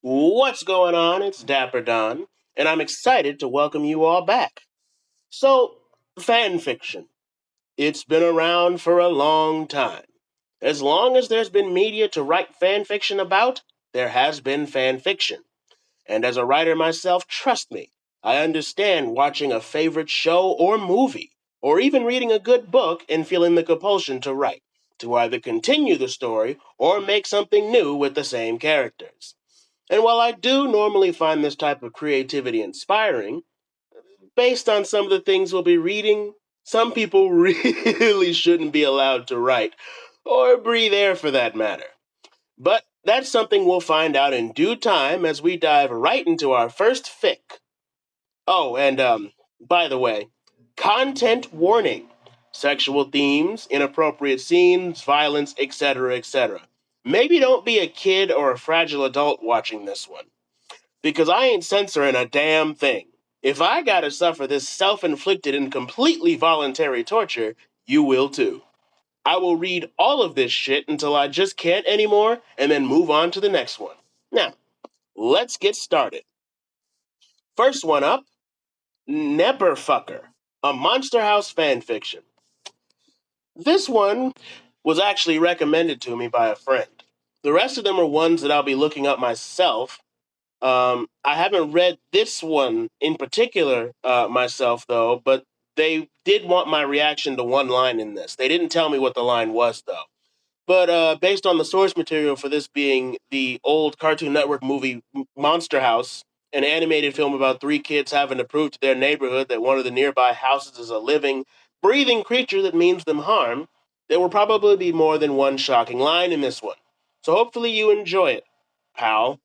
What's going on? It's Dapper Don, and I'm excited to welcome you all back. So, fanfiction. It's been around for a long time. As long as there's been media to write fanfiction about, there has been fanfiction. And as a writer myself, trust me, I understand watching a favorite show or movie, or even reading a good book and feeling the compulsion to write, to either continue the story or make something new with the same characters. And while I do normally find this type of creativity inspiring, based on some of the things we'll be reading, some people really shouldn't be allowed to write, or breathe air for that matter. But that's something we'll find out in due time as we dive right into our first fic. Oh, and by the way, content warning. Sexual themes, inappropriate scenes, violence, etc., etc. Maybe don't be a kid or a fragile adult watching this one, because I ain't censoring a damn thing. If I gotta suffer this self-inflicted and completely voluntary torture, you will too. I will read all of this shit until I just can't anymore and then move on to the next one. Now, let's get started. First one up, Neberfucker, a Monster House fanfiction. This one was actually recommended to me by a friend. The rest of them are ones that I'll be looking up myself. I haven't read this one in particular myself, though, but they did want my reaction to one line in this. They didn't tell me what the line was, though. But based on the source material for this being the old Cartoon Network movie Monster House, an animated film about three kids having to prove to their neighborhood that one of the nearby houses is a living, breathing creature that means them harm, there will probably be more than one shocking line in this one. So hopefully you enjoy it, pal,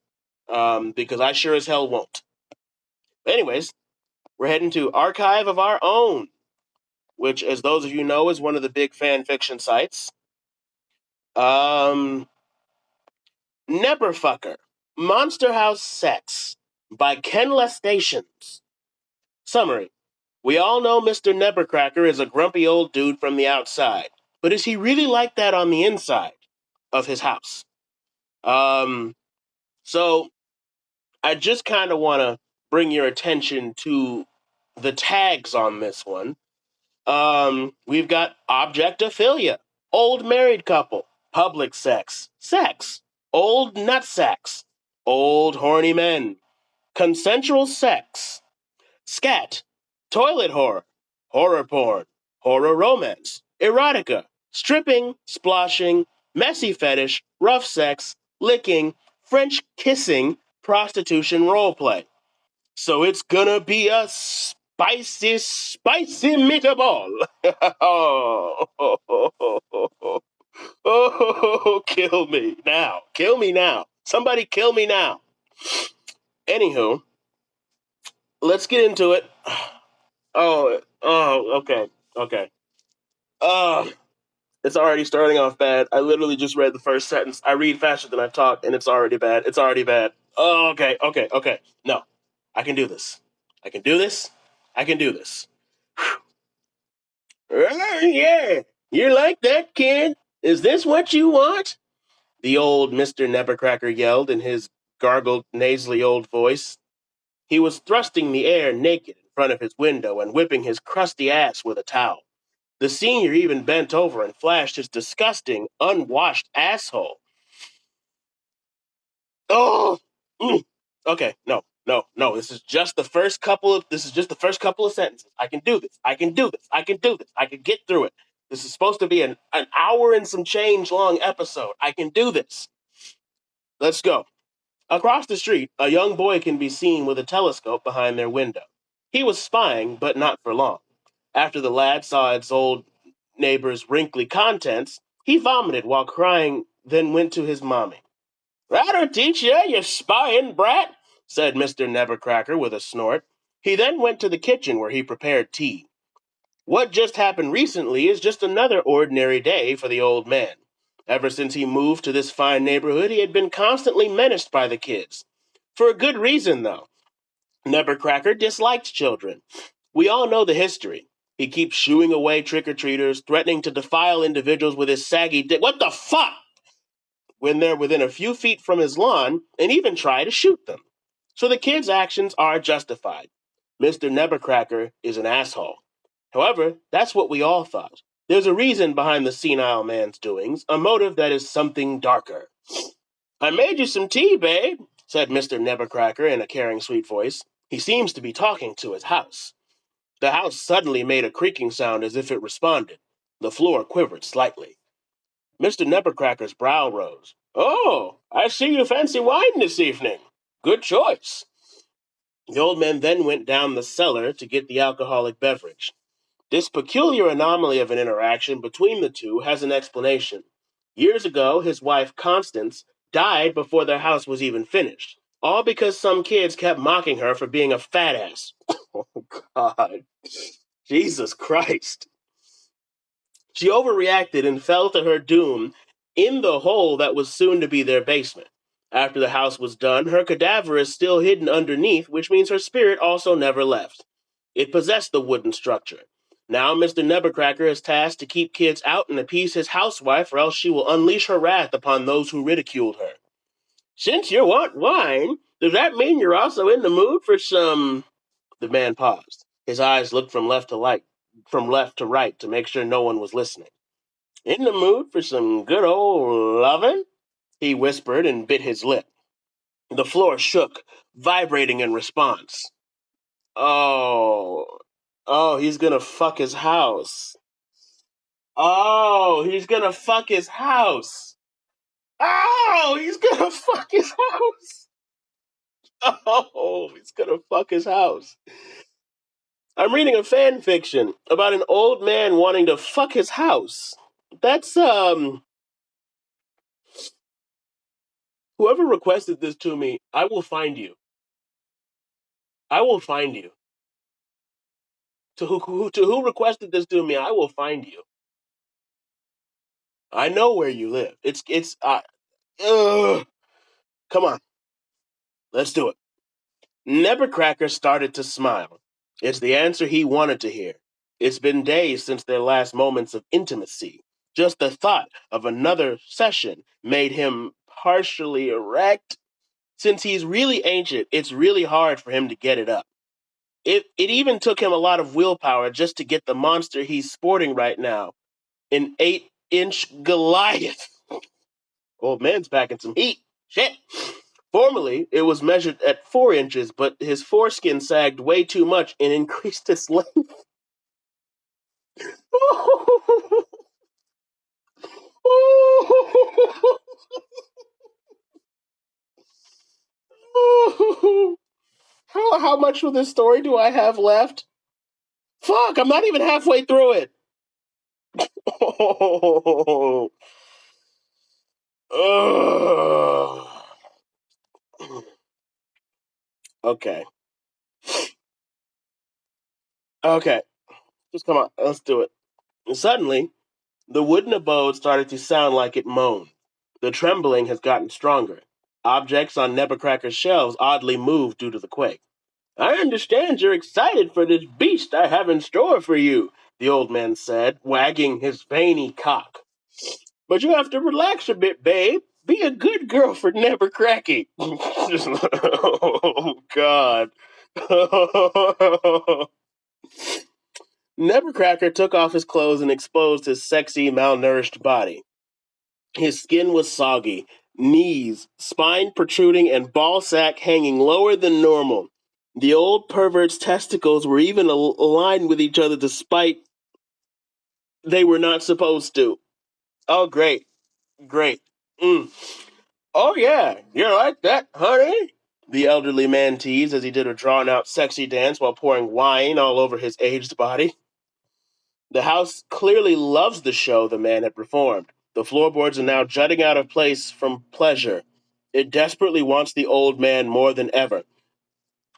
because I sure as hell won't. But anyways, we're heading to Archive of Our Own, which, as those of you know, is one of the big fan fiction sites. Um, Neberfucker, Monster House Sex by Ken Stations. Summary. We all know Mr. Nebercracker is a grumpy old dude from the outside, but is he really like that on the inside of his house? So I just kind of want to bring your attention to the tags on this one. We've got objectophilia, old married couple, public sex, old nutsacks, old horny men, consensual sex, scat, toilet horror, horror porn, horror romance, erotica, stripping, splashing, messy fetish, rough sex, licking, French kissing, prostitution roleplay. So it's gonna be a spicy meatball. Oh, kill me now. Kill me now. Somebody kill me now. Anywho, let's get into it. Okay. Oh, it's already starting off bad. I literally just read the first sentence. I read faster than I talk, and it's already bad. It's already bad. Oh, okay. No, I can do this. I can do this. I can do this. Yeah, you like that, kid? Is this what you want? The old Mr. Nebercracker yelled in his gargled, nasally old voice. He was thrusting the air naked in front of his window and whipping his crusty ass with a towel. The senior even bent over and flashed his disgusting, unwashed asshole. Oh, okay, no. This is just the first couple of sentences. I can do this. I can get through it. This is supposed to be an hour and some change long episode. I can do this. Let's go. Across the street, a young boy can be seen with a telescope behind their window. He was spying, but not for long. After the lad saw its old neighbor's wrinkly contents, he vomited while crying, then went to his mommy. "That'll teach you, you spying brat," said Mr. Nevercracker with a snort. He then went to the kitchen where he prepared tea. What just happened recently is just another ordinary day for the old man. Ever since he moved to this fine neighborhood, he had been constantly menaced by the kids. For a good reason, though. Nevercracker disliked children. We all know the history. He keeps shooing away trick-or-treaters, threatening to defile individuals with his saggy dick. What the fuck? when they're within a few feet from his lawn and even try to shoot them. So the kids' actions are justified. Mr. Nevercracker is an asshole. However, that's what we all thought. There's a reason behind the senile man's doings, a motive that is something darker. I made you some tea, babe, said Mr. Nevercracker in a caring, sweet voice. He seems to be talking to his house. The house suddenly made a creaking sound as if it responded. The floor quivered slightly. Mr. Nevercracker's brow rose. Oh, I see you fancy wine this evening. Good choice. The old man then went down the cellar to get the alcoholic beverage. This peculiar anomaly of an interaction between the two has an explanation. Years ago, his wife, Constance, died before their house was even finished, all because some kids kept mocking her for being a fat ass. Oh, God. Jesus Christ. She overreacted and fell to her doom in the hole that was soon to be their basement. After the house was done, her cadaver is still hidden underneath, which means her spirit also never left. It possessed the wooden structure. Now Mr. Nevercracker is tasked to keep kids out and appease his housewife, or else she will unleash her wrath upon those who ridiculed her. Since you want wine, does that mean you're also in the mood for some... The man paused. His eyes looked from left to right to make sure no one was listening. In the mood for some good old lovin'? He whispered and bit his lip. The floor shook, vibrating in response. Oh, he's gonna fuck his house. Oh, he's gonna fuck his house. Oh, he's gonna fuck his house. Oh, he's gonna fuck his house. I'm reading a fan fiction about an old man wanting to fuck his house. That's, whoever requested this to me, I will find you. I will find you. To who requested this to me, I will find you. I know where you live. Come on, let's do it. Nevercracker started to smile. It's the answer he wanted to hear. It's been days since their last moments of intimacy. Just the thought of another session made him partially erect. Since he's really ancient, it's really hard for him to get it up. It even took him a lot of willpower just to get the monster he's sporting right now, an 8-inch Goliath. Old man's packing some heat. Shit. Formerly, it was measured at 4 inches, but his foreskin sagged way too much and increased its length. How much of this story do I have left? Fuck, I'm not even halfway through it. Okay. Okay. Just come on. Let's do it. And suddenly, the wooden abode started to sound like it moaned. The trembling has gotten stronger. Objects on Nevercracker's shelves oddly moved due to the quake. I understand you're excited for this beast I have in store for you, the old man said, wagging his veiny cock. But you have to relax a bit, babe. Be a good girl for Nevercracker. Oh, God. Nevercracker took off his clothes and exposed his sexy, malnourished body. His skin was soggy, knees, spine protruding, and ball sack hanging lower than normal. The old pervert's testicles were even aligned with each other despite they were not supposed to. Oh, great. Great. Mm. Oh, yeah. You like that, honey? The elderly man teased as he did a drawn-out sexy dance while pouring wine all over his aged body. The house clearly loves the show the man had performed. The floorboards are now jutting out of place from pleasure. It desperately wants the old man more than ever.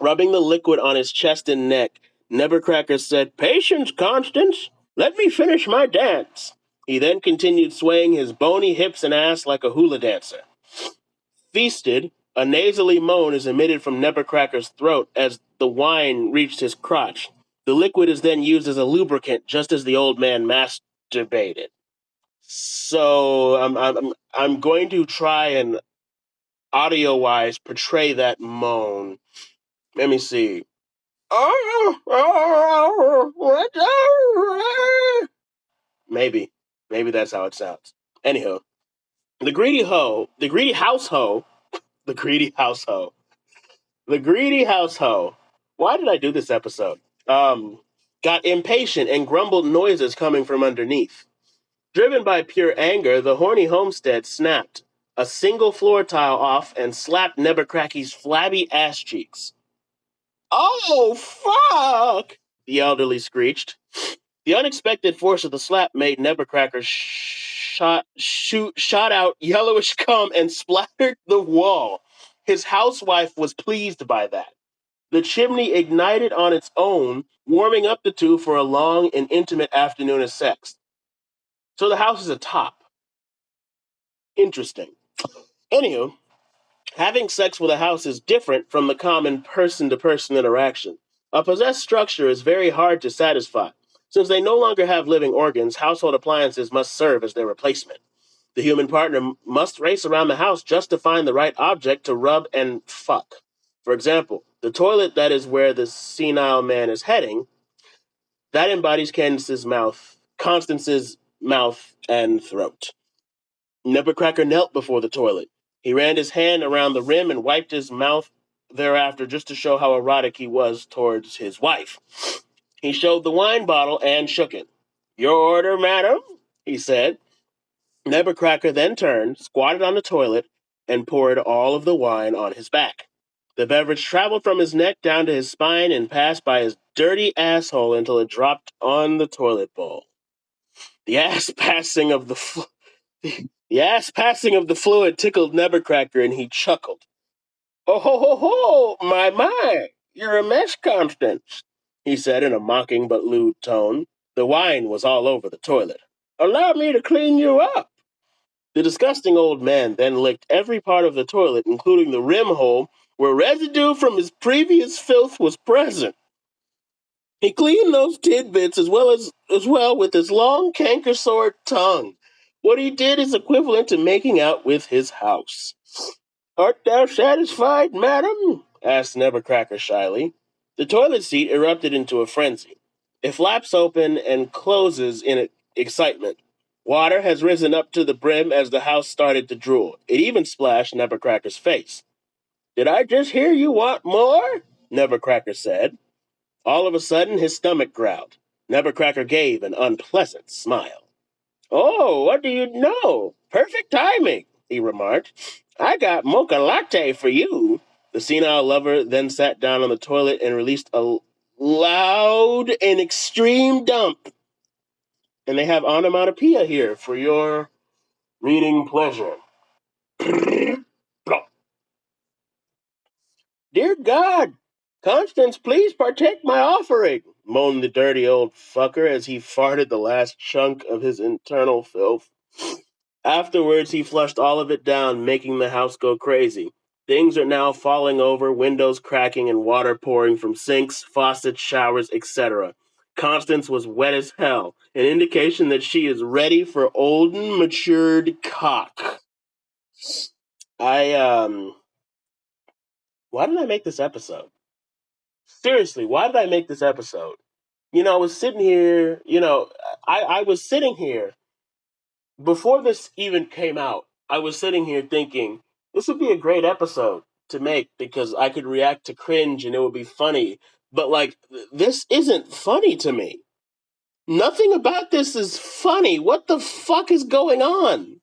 Rubbing the liquid on his chest and neck, Nevercracker said, "Patience, Constance. Let me finish my dance." He then continued swaying his bony hips and ass like a hula dancer. Feasted, a nasally moan is emitted from Nevercracker's throat as the wine reached his crotch. The liquid is then used as a lubricant just as the old man masturbated. So I'm going to try and audio wise portray that moan. Let me see. Maybe. Maybe that's how it sounds. Anyhow, the greedy house hoe, the greedy house hoe, the greedy house hoe. Why did I do this episode? Um, got impatient and grumbled noises coming from underneath. Driven by pure anger, the horny homestead snapped a single floor tile off and slapped Nebuchadnezzar's flabby ass cheeks. Oh, fuck! The elderly screeched. The unexpected force of the slap made Nebuchadnezzar shot out yellowish cum and splattered the wall. His housewife was pleased by that. The chimney ignited on its own, warming up the two for a long and intimate afternoon of sex. So the house is a top. Interesting. Anywho, having sex with a house is different from the common person to person interaction. A possessed structure is very hard to satisfy. Since they no longer have living organs, household appliances must serve as their replacement. The human partner must race around the house just to find the right object to rub and fuck. For example, the toilet that is where the senile man is heading, that embodies Constance's mouth and throat. Nebuchadnezzar knelt before the toilet. He ran his hand around the rim and wiped his mouth thereafter just to show how erotic he was towards his wife. He showed the wine bottle and shook it. Your order, madam, he said. Nebuchadnezzar then turned, squatted on the toilet, and poured all of the wine on his back. The beverage traveled from his neck down to his spine and passed by his dirty asshole until it dropped on the toilet bowl. The ass passing of the fluid tickled Nebuchadnezzar, and he chuckled. "Oh ho ho ho! My! You're a mess, Constance," he said in a mocking but lewd tone. The wine was all over the toilet. "Allow me to clean you up." The disgusting old man then licked every part of the toilet, including the rim hole where residue from his previous filth was present. He cleaned those tidbits as well with his long canker sore tongue. What he did is equivalent to making out with his house. "Art thou satisfied, madam?" asked Nebuchadnezzar shyly. The toilet seat erupted into a frenzy. It flaps open and closes in excitement. Water has risen up to the brim as the house started to drool. It even splashed Nebuchadnezzar's face. "Did I just hear you want more?" Nebuchadnezzar said. All of a sudden, his stomach growled. Nebuchadnezzar gave an unpleasant smile. "Oh, what do you know? Perfect timing," he remarked. "I got mocha latte for you." The senile lover then sat down on the toilet and released a loud and extreme dump. And they have onomatopoeia here for your reading pleasure. "Dear God, Constance, please partake my offering," moaned the dirty old fucker as he farted the last chunk of his internal filth. Afterwards, he flushed all of it down, making the house go crazy. Things are now falling over, windows cracking, and water pouring from sinks, faucets, showers, etc. Constance was wet as hell, an indication that she is ready for olden, matured cock. I, why did I make this episode? Seriously, why did I make this episode? I was sitting here, I was sitting here before this even came out. I was sitting here thinking this would be a great episode to make because I could react to cringe and it would be funny. But this isn't funny to me. Nothing about this is funny. What the fuck is going on?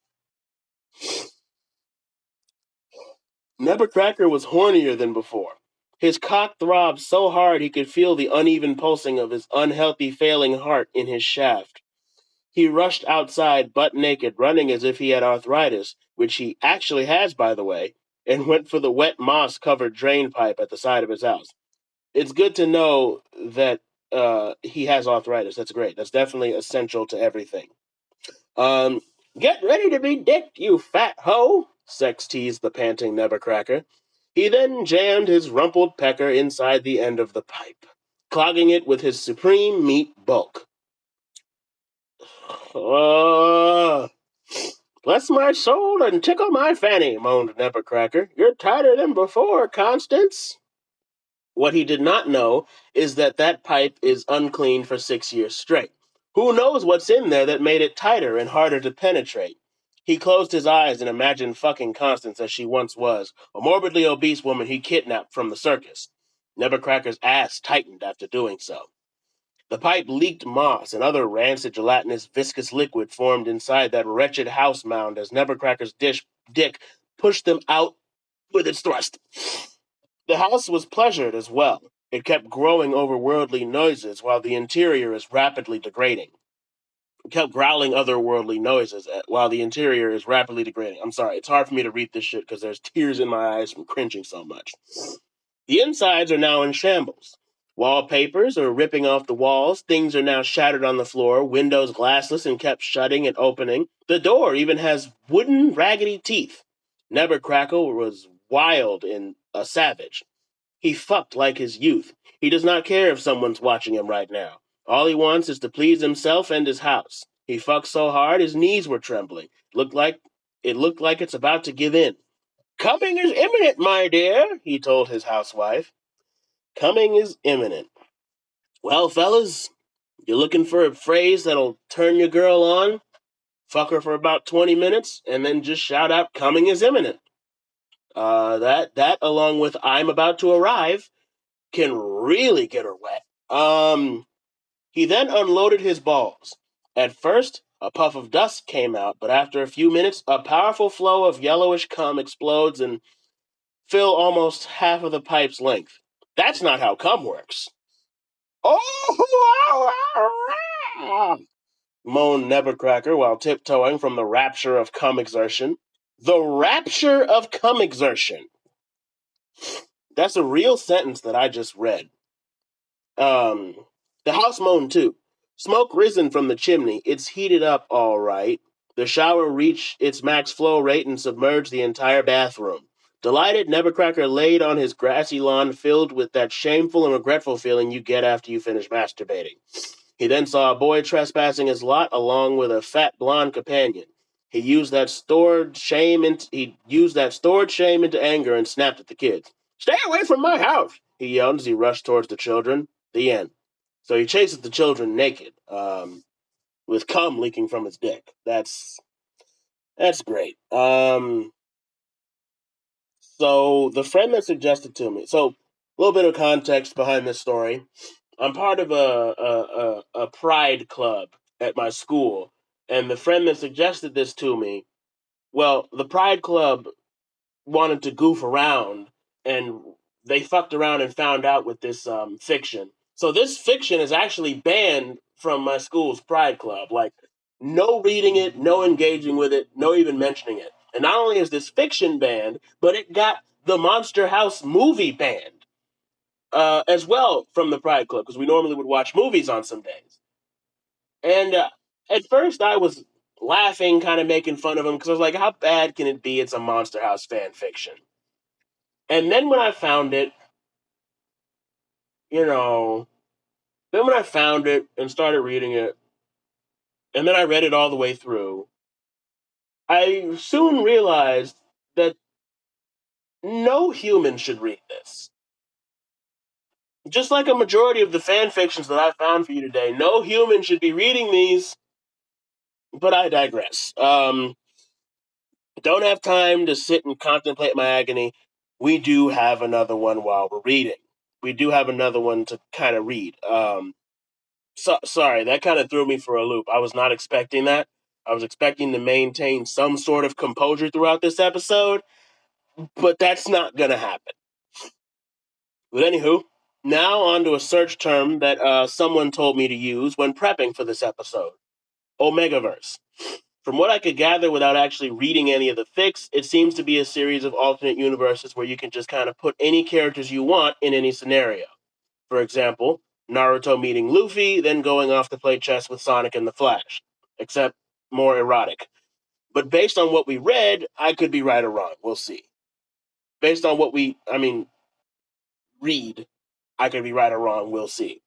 Nebuchadnezzar was hornier than before. His cock throbbed so hard he could feel the uneven pulsing of his unhealthy failing heart in his shaft. He rushed outside butt naked, running as if he had arthritis, which he actually has, by the way, and went for the wet moss-covered drain pipe at the side of his house. It's good to know that he has arthritis. That's great. That's definitely essential to everything. Um, Get ready to be dicked, you fat hoe, sex teased the panting Nebuchadnezzar. He then jammed his rumpled pecker inside the end of the pipe, clogging it with his supreme meat bulk. Bless my soul and tickle my fanny, moaned Nevercracker. You're tighter than before, Constance. What he did not know is that that pipe is unclean for 6 years straight. Who knows what's in there that made it tighter and harder to penetrate? He closed his eyes and imagined fucking Constance as she once was, a morbidly obese woman he kidnapped from the circus. Nevercracker's ass tightened after doing so. The pipe leaked moss and other rancid, gelatinous, viscous liquid formed inside that wretched house mound as Nevercracker's dick pushed them out with its thrust. The house was pleasured as well. It kept growing over worldly noises while the interior is rapidly degrading. It kept growling otherworldly noises while the interior is rapidly degrading. I'm sorry, it's hard for me to read this shit because there's tears in my eyes from cringing so much. The insides are now in shambles. Wallpapers are ripping off the walls, things are now shattered on the floor, windows glassless and kept shutting and opening. The door even has wooden, raggedy teeth. Nevercrackle was wild and a savage. He fucked like his youth. He does not care if someone's watching him right now. All he wants is to please himself and his house. He fucked so hard his knees were trembling. It looked like it's about to give in. Coming is imminent, my dear, he told his housewife. Coming is imminent. Well, fellas, you looking for a phrase that'll turn your girl on? Fuck her for about 20 minutes, and then just shout out, coming is imminent. That along with I'm about to arrive, can really get her wet. He then unloaded his balls. At first, a puff of dust came out, but after a few minutes, a powerful flow of yellowish cum explodes and fill almost half of the pipe's length. That's not how cum works. Oh, moaned Nevercracker while tiptoeing from the rapture of cum exertion. The rapture of cum exertion. That's a real sentence that I just read. Um, the house moaned too. Smoke risen from the chimney. It's heated up all right. The shower reached its max flow rate and submerged the entire bathroom. Delighted, Nevercracker laid on his grassy lawn filled with that shameful and regretful feeling you get after you finish masturbating. He then saw a boy trespassing his lot along with a fat blonde companion. He used that stored shame into anger and snapped at the kids. Stay away from my house, he yelled as he rushed towards the children. The end. So he chases the children naked, with cum leaking from his dick. That's great. So the friend that suggested to me. So a little bit of context behind this story. I'm part of a pride club at my school, and the friend that suggested this to me. Well, the pride club wanted to goof around, and they fucked around and found out with this fiction. So this fiction is actually banned from my school's pride club. Like, no reading it, no engaging with it, no even mentioning it. And not only is this fiction banned, but it got the Monster House movie banned as well from the pride club because we normally would watch movies on some days. And at first, I was laughing, kind of making fun of him because I was like, "How bad can it be? It's a Monster House fan fiction." And then when I found it, you know, then when I found it and started reading it, and then I read it all the way through, I soon realized that no human should read this. Just like a majority of the fan fictions that I found for you today, no human should be reading these, but I digress. Don't have time to sit and contemplate my agony. We do have another one while we're reading. We do have another one to kind of read. Sorry, that kind of threw me for a loop. I was not expecting that. I was expecting to maintain some sort of composure throughout this episode, but that's not going to happen. But anywho, now on to a search term that someone told me to use when prepping for this episode. Omegaverse. From what I could gather without actually reading any of the fics, it seems to be a series of alternate universes where you can just kind of put any characters you want in any scenario. For example, Naruto meeting Luffy, then going off to play chess with Sonic and the Flash, except more erotic. But based on what we read, I could be right or wrong. We'll see. Based on what read, I could be right or wrong. We'll see.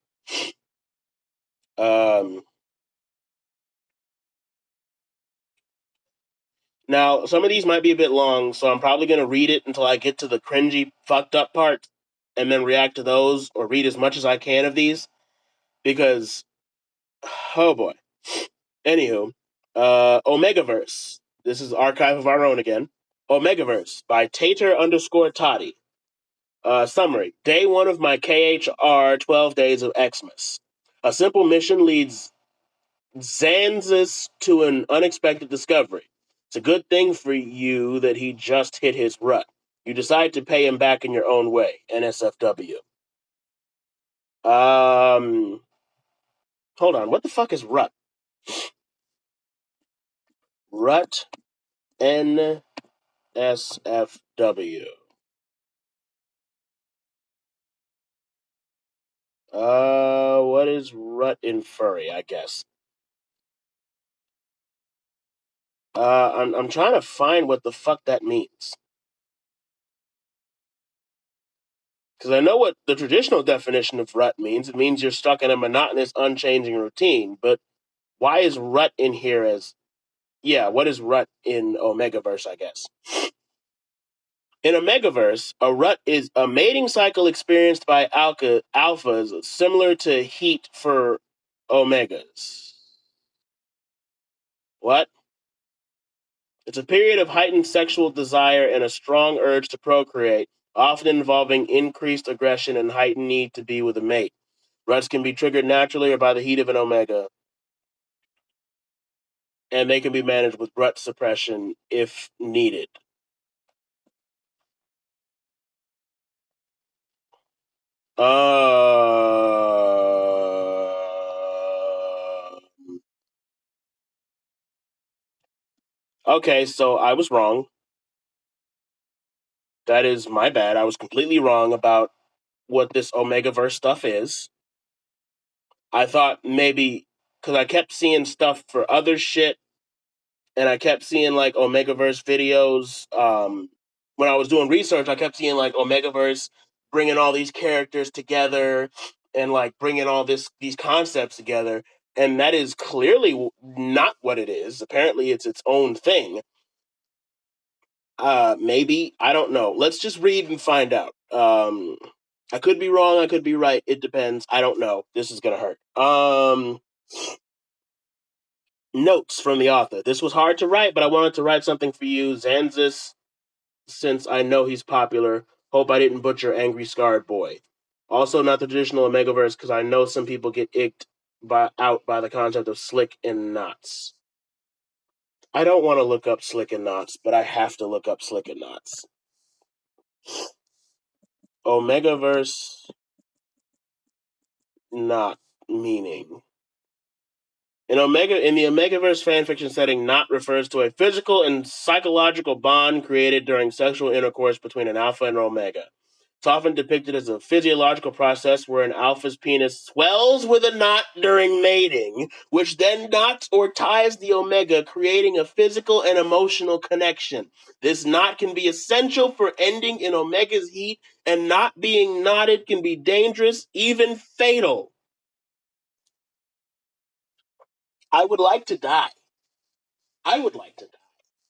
Um, Now, some of these might be a bit long, so I'm probably going to read it until I get to the cringy, fucked up part, and then react to those or read as much as I can of these because, oh boy. Anywho, Omegaverse. This is Archive of Our Own again. Omegaverse by Tater underscore Toddy. Summary. Day 1 of my KHR 12 Days of Xmas. A simple mission leads Zanzis to an unexpected discovery. It's a good thing for you that he just hit his rut. You decide to pay him back in your own way. NSFW. Hold on. What the fuck is rut? Rut. NSFW. What is rut in furry? I guess. I'm trying to find what the fuck that means. Because I know what the traditional definition of rut means. It means you're stuck in a monotonous, unchanging routine. But why is rut in here as... Yeah, what is rut in Omegaverse, I guess? In Omegaverse, a rut is a mating cycle experienced by alphas similar to heat for omegas. What? It's a period of heightened sexual desire and a strong urge to procreate, often involving increased aggression and heightened need to be with a mate. Ruts can be triggered naturally or by the heat of an omega, and they can be managed with rut suppression if needed. Uh, okay, so I was wrong. That is my bad. I was completely wrong about what this Omegaverse stuff is. I thought maybe because I kept seeing stuff for other shit, and I kept seeing like Omegaverse videos. When I was doing research, I kept seeing like Omegaverse bringing all these characters together and like bringing all these concepts together, and that is clearly not what it is. Apparently, it's its own thing. Maybe I don't know. Let's just read and find out. I could be wrong. I could be right. It depends. I don't know. This is gonna hurt. Notes from the author. This was hard to write, but I wanted to write something for you, Zanzis, since I know he's popular. Hope I didn't butcher Angry Scarred Boy. Also, not the traditional Omegaverse, because I know some people get icked out by the concept of slick and knots. I don't want to look up slick and knots, but I have to look up slick and knots. Omegaverse knot meaning. In the Omegaverse fanfiction setting, knot refers to a physical and psychological bond created during sexual intercourse between an alpha and an omega. It's often depicted as a physiological process where an alpha's penis swells with a knot during mating, which then knots or ties the omega, creating a physical and emotional connection. This knot can be essential for ending an omega's heat, and not being knotted can be dangerous, even fatal. I would like to die. I would like to die.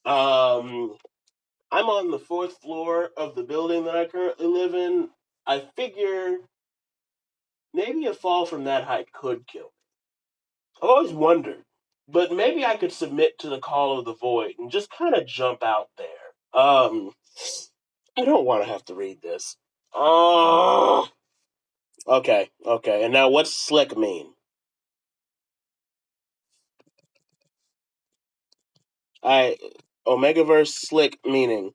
I'm on the 4th floor of the building that I currently live in. I figure maybe a fall from that height could kill me. I've always wondered, but maybe I could submit to the call of the void and just kind of jump out there. I don't want to have to read this. Oh, okay. And now what's slick mean? I Omegaverse slick meaning.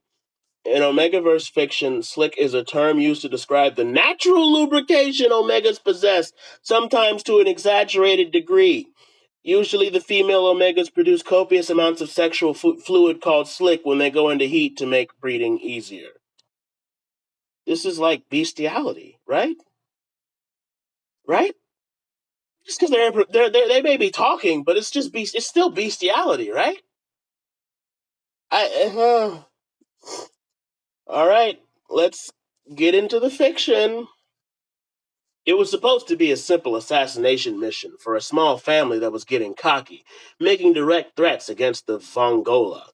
In Omegaverse fiction, slick is a term used to describe the natural lubrication omegas possess, sometimes to an exaggerated degree. Usually, the female omegas produce copious amounts of sexual fluid called slick when they go into heat to make breeding easier. This is like bestiality, right? Right? Just because they may be talking, but it's just it's still bestiality, right? All right, let's get into the fiction. It was supposed to be a simple assassination mission for a small family that was getting cocky, making direct threats against the Vongola.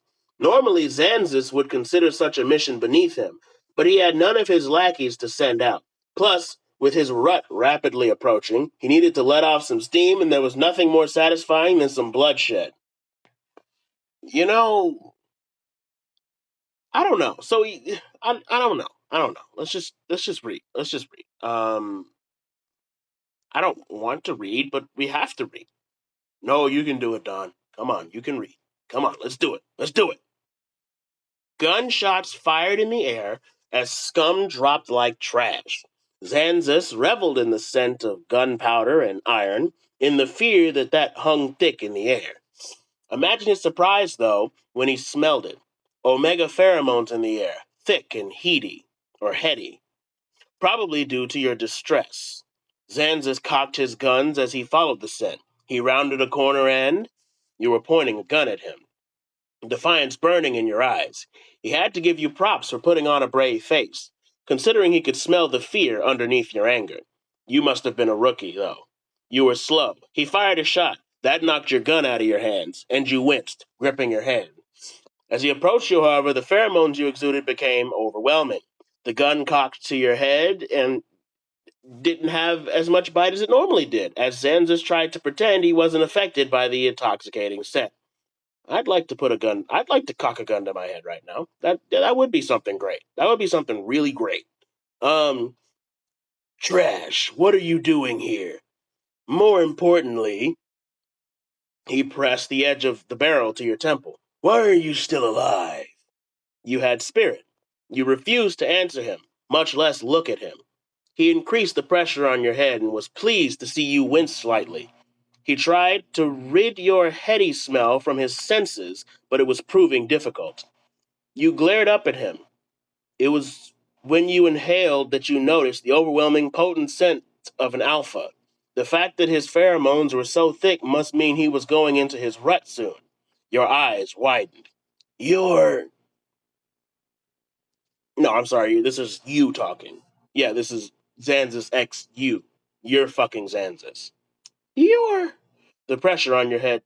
Normally, Zanzis would consider such a mission beneath him, but he had none of his lackeys to send out. Plus, with his rut rapidly approaching, he needed to let off some steam, and there was nothing more satisfying than some bloodshed. You know, I don't know. I don't know. I don't know. Let's just read. Let's just read. I don't want to read, but we have to read. No, you can do it, Don. Come on, you can read. Come on, let's do it. Let's do it. Gunshots fired in the air as scum dropped like trash. Zanzus reveled in the scent of gunpowder and iron, in the fear that hung thick in the air. Imagine his surprise, though, when he smelled it. Omega pheromones in the air, thick and heady, probably due to your distress. Zanzus cocked his guns as he followed the scent. He rounded a corner and you were pointing a gun at him. Defiance burning in your eyes. He had to give you props for putting on a brave face, considering he could smell the fear underneath your anger. You must have been a rookie, though. You were slow. He fired a shot. That knocked your gun out of your hands, and you winced, gripping your hand. As he approached you, however, the pheromones you exuded became overwhelming. The gun cocked to your head and didn't have as much bite as it normally did, as Zanzus tried to pretend he wasn't affected by the intoxicating scent. I'd like to cock a gun to my head right now. That would be something great. That would be something really great. Um, Trash, what are you doing here? More importantly, he pressed the edge of the barrel to your temple. Why are you still alive? You had spirit. You refused to answer him, much less look at him. He increased the pressure on your head and was pleased to see you wince slightly. He tried to rid your heady smell from his senses, but it was proving difficult. You glared up at him. It was when you inhaled that you noticed the overwhelming potent scent of an alpha. The fact that his pheromones were so thick must mean he was going into his rut soon. Your eyes widened. You're... No, I'm sorry, this is you talking. Yeah, this is Zanzus X you. You're fucking Zanzus. You're... The pressure on your head.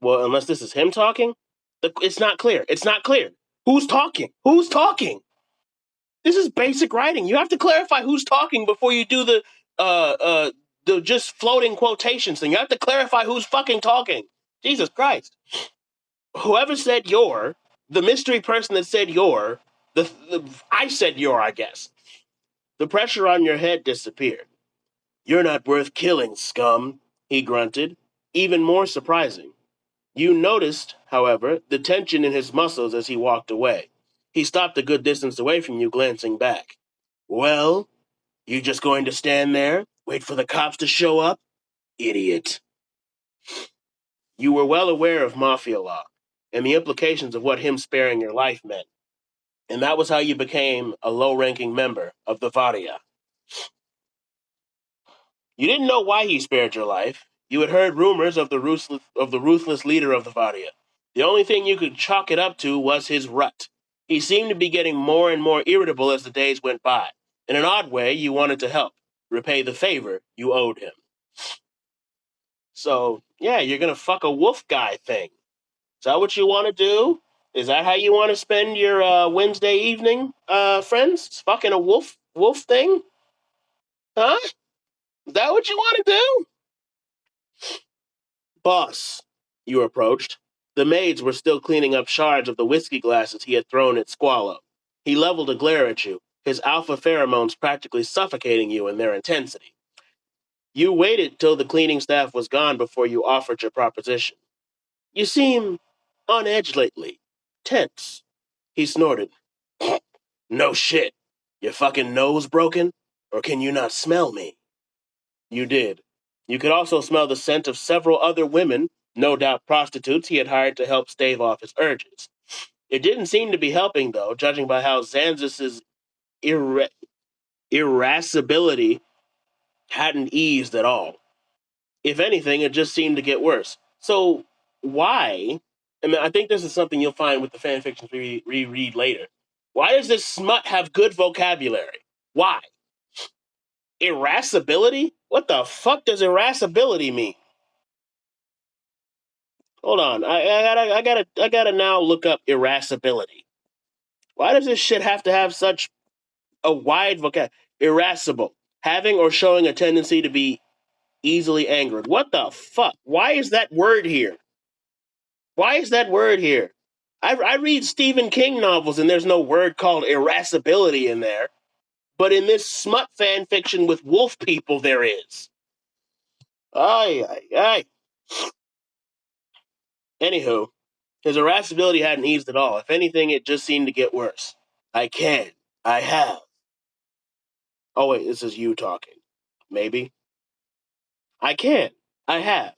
Well, unless this is him talking, it's not clear. It's not clear. Who's talking? Who's talking? This is basic writing. You have to clarify who's talking before you do the just floating quotations thing. You have to clarify who's fucking talking. Jesus Christ. Whoever said your, the mystery person that said your, I said your, I guess. The pressure on your head disappeared. You're not worth killing, scum, he grunted, even more surprising. You noticed, however, the tension in his muscles as he walked away. He stopped a good distance away from you, glancing back. Well, you just going to stand there, wait for the cops to show up? Idiot. You were well aware of mafia law and the implications of what him sparing your life meant. And that was how you became a low-ranking member of the Varia. You didn't know why he spared your life. You had heard rumors of the ruthless leader of the Varia. The only thing you could chalk it up to was his rut. He seemed to be getting more and more irritable as the days went by. In an odd way, you wanted to help, repay the favor you owed him. So, yeah, you're going to fuck a wolf guy thing. Is that what you want to do? Is that how you want to spend your Wednesday evening, friends? Fucking a wolf thing? Huh? Is that what you want to do? Boss, you approached. The maids were still cleaning up shards of the whiskey glasses he had thrown at Squallow. He leveled a glare at you, his alpha pheromones practically suffocating you in their intensity. You waited till the cleaning staff was gone before you offered your proposition. You seem on edge lately. Tense. He snorted. No shit. Your fucking nose broken? Or can you not smell me? You did. You could also smell the scent of several other women, no doubt prostitutes he had hired to help stave off his urges. It didn't seem to be helping, though, judging by how Zanzus's irascibility hadn't eased at all. If anything, it just seemed to get worse. So, why? I mean, I think this is something you'll find with the fanfictions we reread later. Why does this smut have good vocabulary? Why? Irascibility? What the fuck does irascibility mean? Hold on. I gotta now look up irascibility. Why does this shit have to have such a wide vocabulary? Irascible. Having or showing a tendency to be easily angered. What the fuck? Why is that word here? Why is that word here? I read Stephen King novels and there's no word called irascibility in there. But in this smut fan fiction with wolf people, there is. Ay, ay, ay. Anywho, his irascibility hadn't eased at all. If anything, it just seemed to get worse. I can. I have. Oh, wait, this is you talking. Maybe. I can. I have.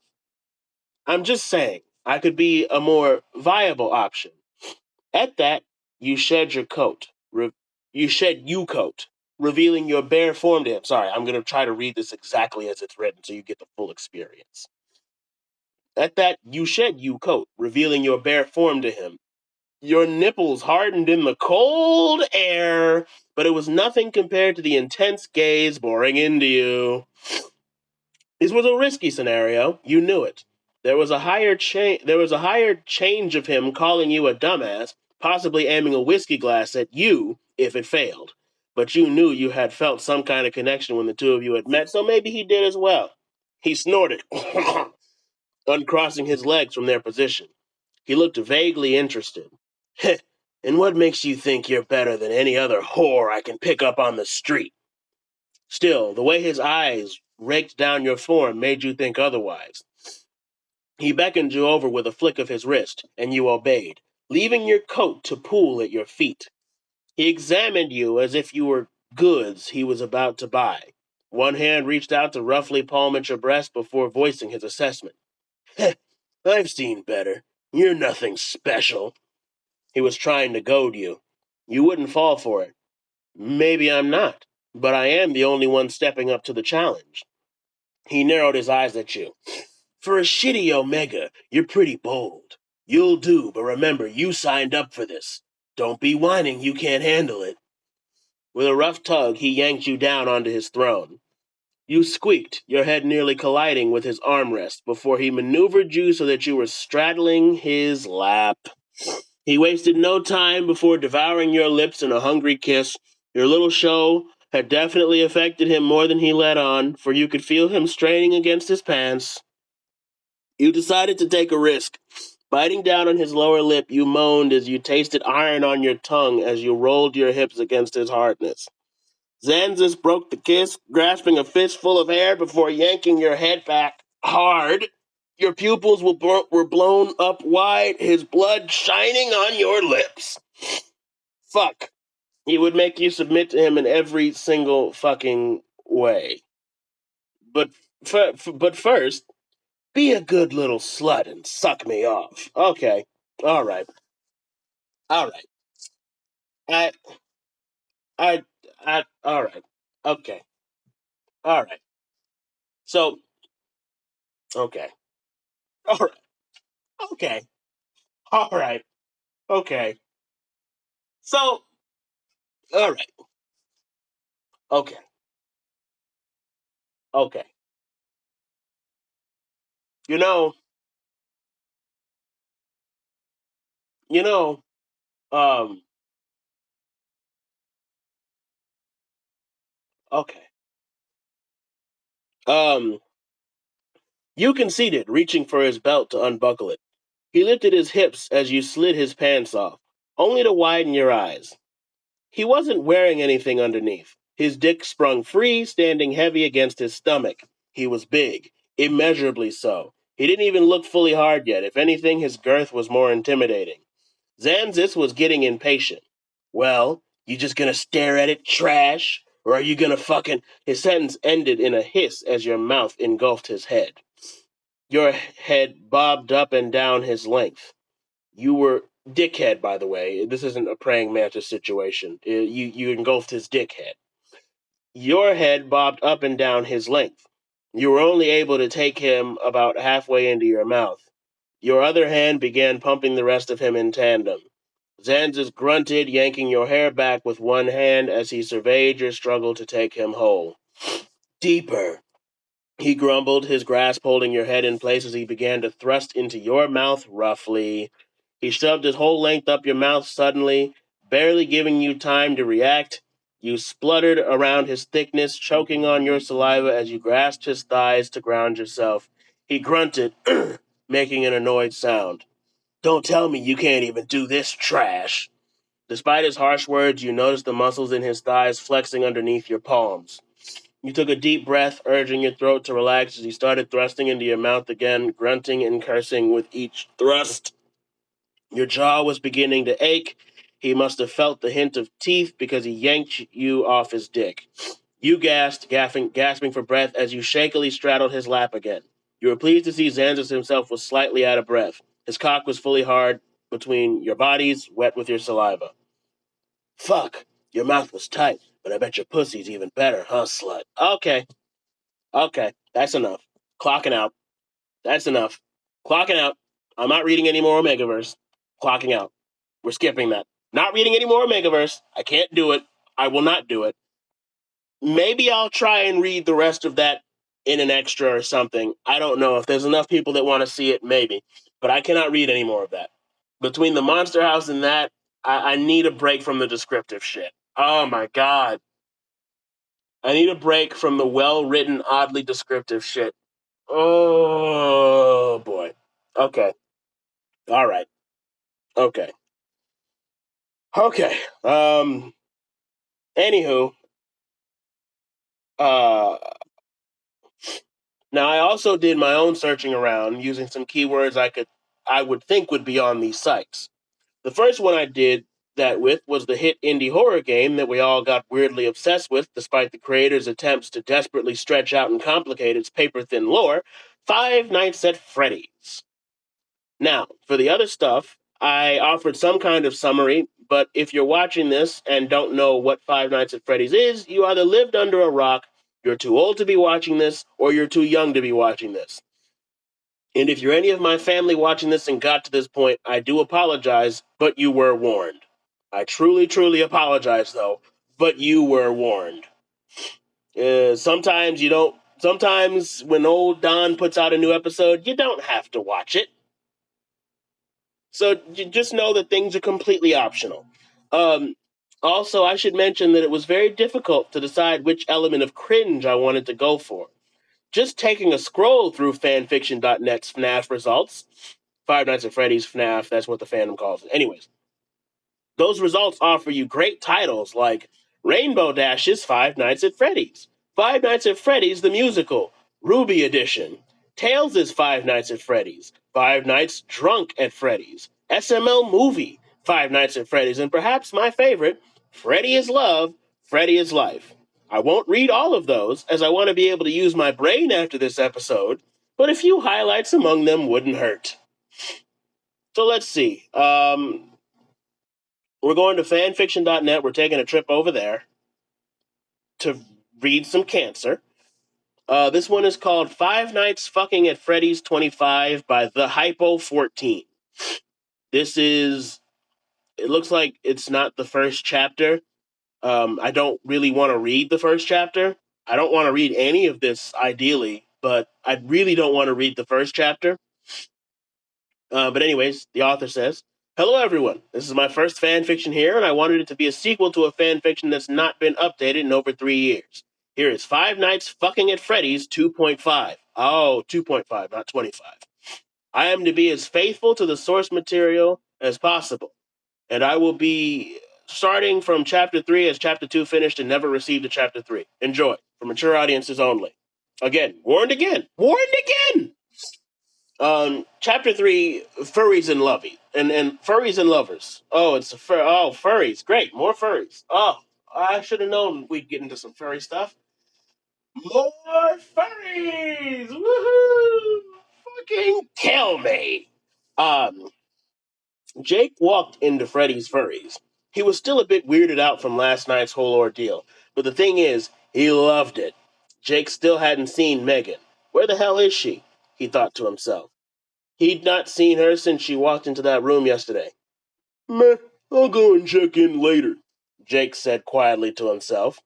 I'm just saying, I could be a more viable option. At that, you shed your coat. You shed you coat, revealing your bare form to him. Sorry, I'm going to try to read this exactly as it's written so you get the full experience. At that, you shed you coat, revealing your bare form to him. Your nipples hardened in the cold air, but it was nothing compared to the intense gaze boring into you. This was a risky scenario. You knew it. There was a higher change of him calling you a dumbass, possibly aiming a whiskey glass at you if it failed. But you knew you had felt some kind of connection when the two of you had met, so maybe he did as well. He snorted, uncrossing his legs from their position. He looked vaguely interested. And what makes you think you're better than any other whore I can pick up on the street? Still, the way his eyes raked down your form made you think otherwise. He beckoned you over with a flick of his wrist, and you obeyed, leaving your coat to pool at your feet. He examined you as if you were goods he was about to buy. One hand reached out to roughly palm at your breast before voicing his assessment. I've seen better. You're nothing special. He was trying to goad you. You wouldn't fall for it. Maybe I'm not, but I am the only one stepping up to the challenge. He narrowed his eyes at you. For a shitty Omega, you're pretty bold. You'll do, but remember, you signed up for this. Don't be whining you can't handle it. With a rough tug, he yanked you down onto his throne. You squeaked, your head nearly colliding with his armrest, before he maneuvered you so that you were straddling his lap. He wasted no time before devouring your lips in a hungry kiss. Your little show had definitely affected him more than he let on, for you could feel him straining against his pants. You decided to take a risk. Biting down on his lower lip, you moaned as you tasted iron on your tongue as you rolled your hips against his hardness. Zanzis broke the kiss, grasping a fistful of hair before yanking your head back hard. Your pupils were blown up wide, his blood shining on your lips. Fuck. He would make you submit to him in every single fucking way. But but first, be a good little slut and suck me off. Okay. All right. All right. I I all right. Okay. All right. So, okay. All right. Okay. All right. Okay. So, all right. Okay. Okay. You know, you know, um okay. Um you conceded, reaching for his belt to unbuckle it. He lifted his hips as you slid his pants off, only to widen your eyes. He wasn't wearing anything underneath. His dick sprung free, standing heavy against his stomach. He was big, immeasurably so. He didn't even look fully hard yet. If anything, his girth was more intimidating. Zanzis was getting impatient. Well, you just gonna stare at it, trash? Or are you gonna fucking... His sentence ended in a hiss as your mouth engulfed his head. Your head bobbed up and down his length. You were dickhead, by the way. This isn't a praying mantis situation. You engulfed his dickhead. Your head bobbed up and down his length. You were only able to take him about halfway into your mouth. Your other hand began pumping the rest of him in tandem. Zanzis grunted, yanking your hair back with one hand as he surveyed your struggle to take him whole. Deeper. He grumbled, his grasp holding your head in place as he began to thrust into your mouth roughly. He shoved his whole length up your mouth suddenly, barely giving you time to react. You spluttered around his thickness, choking on your saliva as you grasped his thighs to ground yourself. He grunted, making an annoyed sound. Don't tell me you can't even do this trash. Despite his harsh words, you noticed the muscles in his thighs flexing underneath your palms. You took a deep breath, urging your throat to relax as he started thrusting into your mouth again, grunting and cursing with each thrust. Your jaw was beginning to ache. He must have felt the hint of teeth because he yanked you off his dick. You gasped, gasping for breath as you shakily straddled his lap again. You were pleased to see Xanthus himself was slightly out of breath. His cock was fully hard between your bodies, wet with your saliva. Fuck, your mouth was tight, but I bet your pussy's even better, huh, slut? Okay, that's enough. Clocking out. That's enough. Clocking out. I'm not reading any more Omegaverse. Clocking out. We're skipping that. Not reading any more Omegaverse. I can't do it. I will not do it. Maybe I'll try and read the rest of that in an extra or something. I don't know. If there's enough people that want to see it, maybe. But I cannot read any more of that. Between the Monster House and that, I need a break from the descriptive shit. Oh my god. I need a break from the well written, oddly descriptive shit. Oh boy. Okay. All right. Okay. Okay. Anywho, uh now I also did my own searching around using some keywords I would think would be on these sites. The first one I did that with was the hit indie horror game that we all got weirdly obsessed with despite the creator's attempts to desperately stretch out and complicate its paper thin lore, Five Nights at Freddy's. Now, for the other stuff, I offered some kind of summary, but if you're watching this and don't know what Five Nights at Freddy's is, you either lived under a rock, you're too old to be watching this, or you're too young to be watching this. And if you're any of my family watching this and got to this point, I do apologize, but you were warned. I truly, truly apologize, though, but you were warned. Sometimes you don't. Sometimes when old Don puts out a new episode, you don't have to watch it. So just know that things are completely optional. Um, Also, I should mention that it was very difficult to decide which element of cringe I wanted to go for. Just taking a scroll through fanfiction.net's FNAF results, Five Nights at Freddy's FNAF, that's what the fandom calls it. Anyways, those results offer you great titles like Rainbow Dash's Five Nights at Freddy's, Five Nights at Freddy's the Musical, Ruby Edition, Tails' Five Nights at Freddy's, Five Nights Drunk at Freddy's, SML Movie, Five Nights at Freddy's, and perhaps my favorite, Freddy is Love, Freddy is Life. I won't read all of those, as I want to be able to use my brain after this episode, but a few highlights among them wouldn't hurt. So let's see. We're going to fanfiction.net. We're taking a trip over there to read some cancer. This one is called Five Nights Fucking at Freddy's 25 by The Hypo 14. This is, it looks like it's not the first chapter. I don't really want to read the first chapter. I don't want to read any of this ideally, but I really don't want to read the first chapter. But anyways, the author says, "Hello everyone, this is my first fan fiction here, and I wanted it to be a sequel to a fan fiction that's not been updated in over 3 years. Here is Five Nights Fucking at Freddy's 2.5. Oh, 2.5, not 25. I am to be as faithful to the source material as possible, and I will be starting from Chapter 3 as Chapter 2 finished and never received a Chapter 3. Enjoy, for mature audiences only." Again, warned again, warned again! Chapter 3, furries and lovey, and furries and lovers. Oh, it's a furries, great, more furries. Oh, I should have known we'd get into some furry stuff. More furries, woohoo! Fucking kill me. Um, Jake walked into Freddy's Furries. He was still a bit weirded out from last night's whole ordeal, but the thing is, he loved it. Jake still hadn't seen Megan. Where the hell is she? He thought to himself. He'd not seen her since she walked into that room yesterday. Meh, I'll go and check in later, Jake said quietly to himself.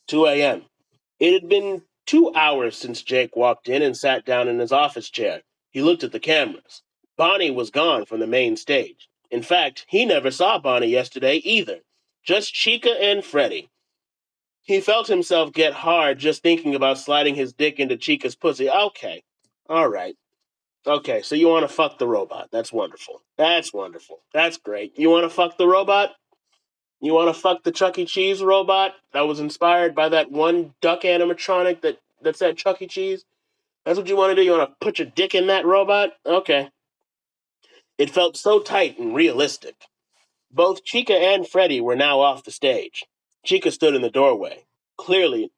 2 a.m. It had been 2 hours since Jake walked in and sat down in his office chair. He looked at the cameras. Bonnie was gone from the main stage. In fact, he never saw Bonnie yesterday either. Just Chica and Freddy. He felt himself get hard just thinking about sliding his dick into Chica's pussy. Okay. All right. Okay, so you want to fuck the robot. That's wonderful. That's wonderful. That's great. You want to fuck the robot? You want to fuck the Chuck E. Cheese robot that was inspired by that one duck animatronic that said Chuck E. Cheese? That's what you want to do? You want to put your dick in that robot? Okay. It felt so tight and realistic. Both Chica and Freddy were now off the stage. Chica stood in the doorway, clearly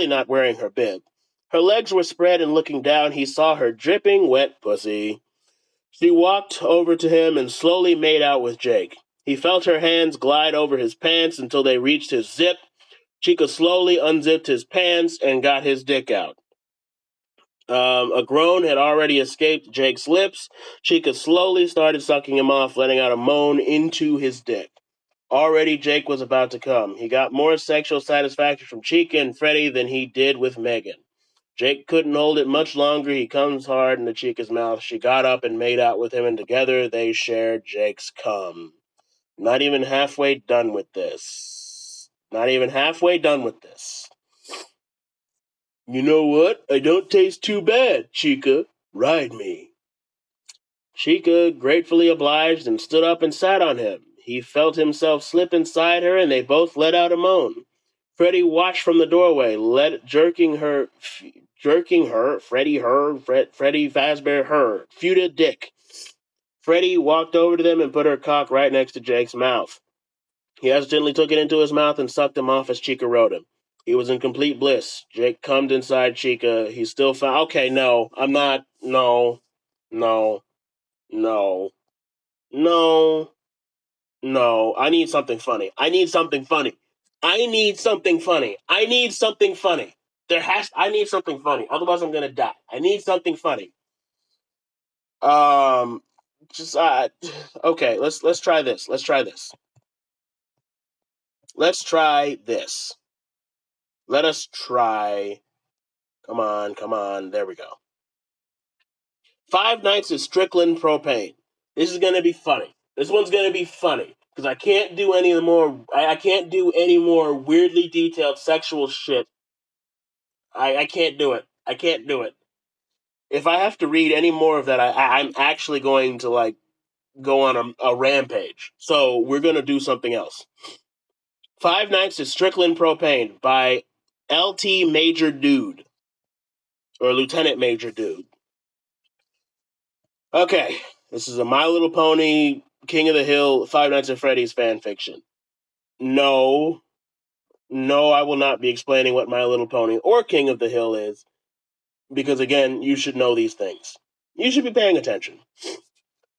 not wearing her bib. Her legs were spread, and looking down, he saw her dripping wet pussy. She walked over to him and slowly made out with Jake. He felt her hands glide over his pants until they reached his zip. Chica slowly unzipped his pants and got his dick out. A groan had already escaped Jake's lips. Chica slowly started sucking him off, letting out a moan into his dick. Already Jake was about to come. He got more sexual satisfaction from Chica and Freddy than he did with Megan. Jake couldn't hold it much longer. He comes hard into Chica's mouth. She got up and made out with him, and together they shared Jake's cum. Not even halfway done with this. Not even halfway done with this. You know what? I don't taste too bad, Chica. Ride me. Chica gratefully obliged and stood up and sat on him. He felt himself slip inside her, and they both let out a moan. Freddy watched from the doorway, jerking her, Freddy Fazbear her, feuded dick. Freddy walked over to them and put her cock right next to Jake's mouth. He hesitantly took it into his mouth and sucked him off as Chica rode him. He was in complete bliss. Jake cummed inside Chica. He still found... Okay, no, I'm not... No. No. No. No. No. I need something funny. I need something funny. I need something funny. I need something funny. I need something funny. Otherwise, I'm gonna die. I need something funny. Um, just okay. Let's try this. Let's try this. Let's try this. Let us try. Come on, come on. There we go. 5 Nights at Strickland Propane. This is gonna be funny. This one's gonna be funny because I can't do any more. I can't do any more weirdly detailed sexual shit. I can't do it. I can't do it. If I have to read any more of that, I'm actually going to like go on a rampage. So we're gonna do something else. 5 Nights at Strickland Propane by LT Major Dude or Lieutenant Major Dude. Okay, this is a My Little Pony, King of the Hill, Five Nights at Freddy's fan fiction. No, I will not be explaining what My Little Pony or King of the Hill is, because again, you should know these things. You should be paying attention.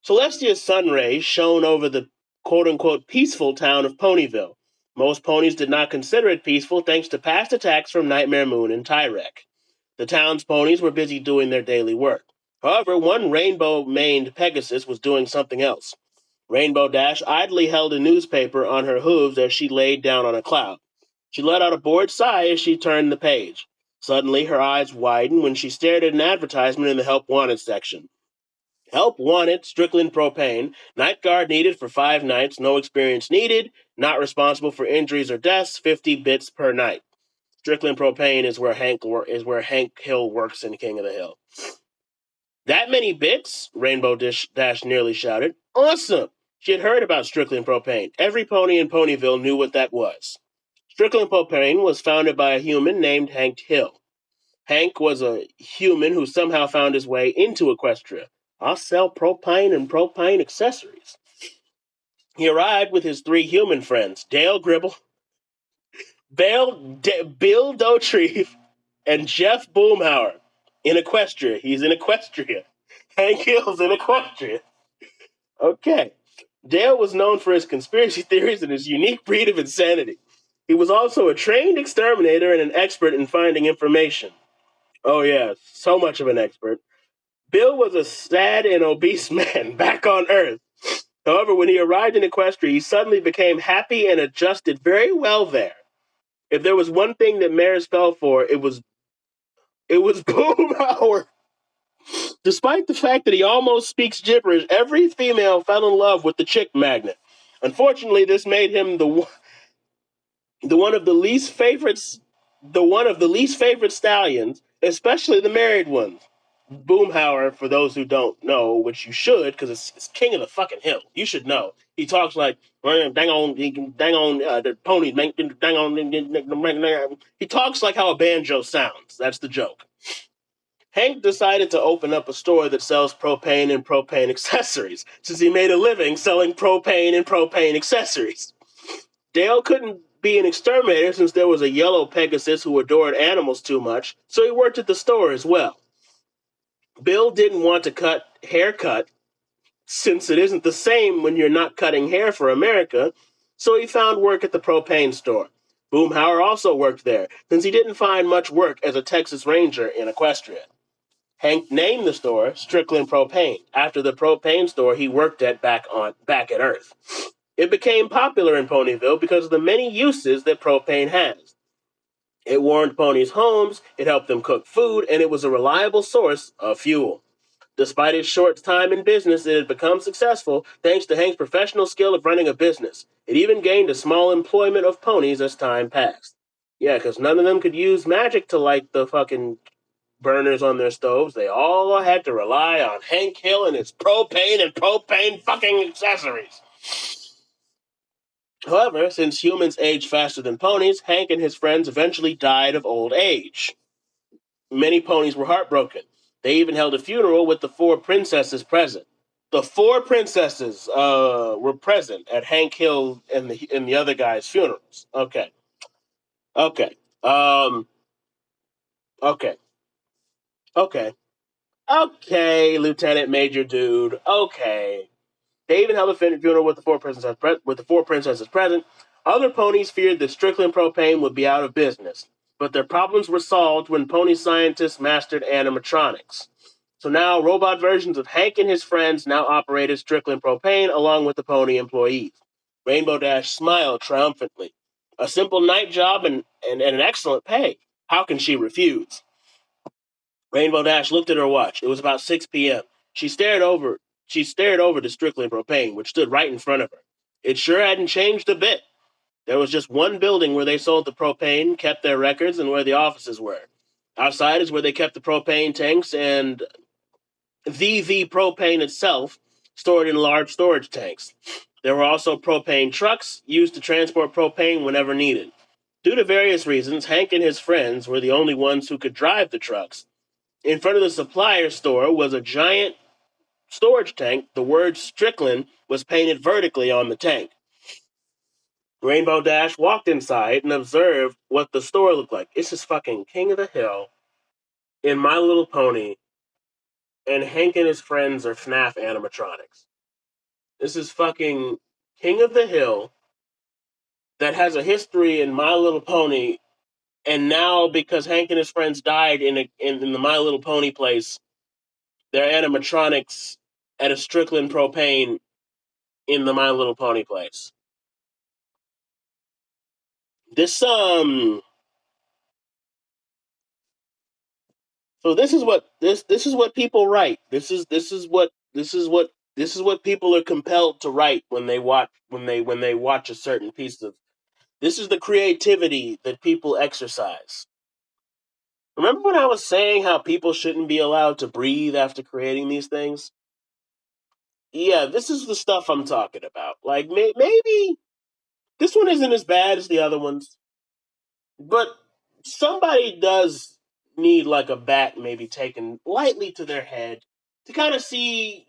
Celestia's sun rays shone over the quote-unquote peaceful town of Ponyville. Most ponies did not consider it peaceful thanks to past attacks from Nightmare Moon and Tyrek. The town's ponies were busy doing their daily work. However, one rainbow-maned Pegasus was doing something else. Rainbow Dash idly held a newspaper on her hooves as she laid down on a cloud. She let out a bored sigh as she turned the page. Suddenly, her eyes widened when she stared at an advertisement in the Help Wanted section. Help wanted, Strickland Propane. Night guard needed for 5 nights. No experience needed. Not responsible for injuries or deaths. 50 bits per night. Strickland Propane is where Hank Hill works in King of the Hill. That many bits? Rainbow Dash nearly shouted. Awesome! She had heard about Strickland Propane. Every pony in Ponyville knew what that was. Strickland Propane was founded by a human named Hank Hill. Hank was a human who somehow found his way into Equestria. I'll sell propane and propane accessories. He arrived with his 3 human friends, Dale Gribble, Bill Dauterive, and Jeff Boomhauer. In Equestria. He's in Equestria. Hank Hill's in Equestria. Okay. Dale was known for his conspiracy theories and his unique breed of insanity. He was also a trained exterminator and an expert in finding information. Oh, yeah, so much of an expert. Bill was a sad and obese man back on Earth. However, when he arrived in Equestria, he suddenly became happy and adjusted very well there. If there was one thing that mares fell for, it was It was Boomhauer. Despite the fact that he almost speaks gibberish, every female fell in love with the chick magnet. Unfortunately, this made him the one of the least favorites, the one of the least favorite stallions, especially the married ones. Boomhauer, for those who don't know, which you should, because it's king of the fucking hill. You should know. He talks like dang on, the ponies, dang on. He talks like how a banjo sounds. That's the joke. Hank decided to open up a store that sells propane and propane accessories, since he made a living selling propane and propane accessories. Dale couldn't be an exterminator since there was a yellow Pegasus who adored animals too much, so he worked at the store as well. Bill didn't want to haircut since it isn't the same when you're not cutting hair for America, so he found work at the propane store. Boomhauer also worked there, since he didn't find much work as a Texas Ranger in Equestria. Hank named the store Strickland Propane after the propane store he worked at back at Earth. It became popular in Ponyville because of the many uses that propane has. It warmed ponies' homes, it helped them cook food, and it was a reliable source of fuel. Despite its short time in business, it had become successful thanks to Hank's professional skill of running a business. It even gained a small employment of ponies as time passed. Yeah, because none of them could use magic to light the fucking burners on their stoves. They all had to rely on Hank Hill and his propane and propane fucking accessories. However, since humans age faster than ponies, Hank and his friends eventually died of old age. Many ponies were heartbroken. They even held a funeral with the four princesses present. The four princesses were present at Hank Hill and the other guys' funerals. Okay, okay, um, okay, okay, okay, Lieutenant Major dude. Okay. They even held a funeral with the four princesses present. Other ponies feared that Strickland Propane would be out of business, but their problems were solved when pony scientists mastered animatronics. So now robot versions of Hank and his friends now operated Strickland Propane along with the pony employees. Rainbow Dash smiled triumphantly. A simple night job and an excellent pay. How can she refuse? Rainbow Dash looked at her watch. It was about 6 p.m. She stared over to Strickland Propane, which stood right in front of her. It sure hadn't changed a bit. There was just one building where they sold the propane, kept their records, and where the offices were. Outside is where they kept the propane tanks and the propane itself stored in large storage tanks. There were also propane trucks used to transport propane whenever needed. Due to various reasons, Hank and his friends were the only ones who could drive the trucks. In front of the supplier store was a giant storage tank. The word Strickland was painted vertically on the tank. Rainbow Dash walked inside and observed what the store looked like. It's just fucking King of the Hill in My Little Pony, and Hank and his friends are FNAF animatronics. This is fucking King of the Hill that has a history in My Little Pony, and now because Hank and his friends died in the My Little Pony place, they're animatronics at a Strickland Propane in the My Little Pony place. This so this is what people write. This is what people are compelled to write when they watch a certain piece of. This is the creativity that people exercise. Remember when I was saying how people shouldn't be allowed to breathe after creating these things? Yeah, this is the stuff I'm talking about. Like maybe this one isn't as bad as the other ones, but somebody does need like a bat maybe taken lightly to their head to kind of see,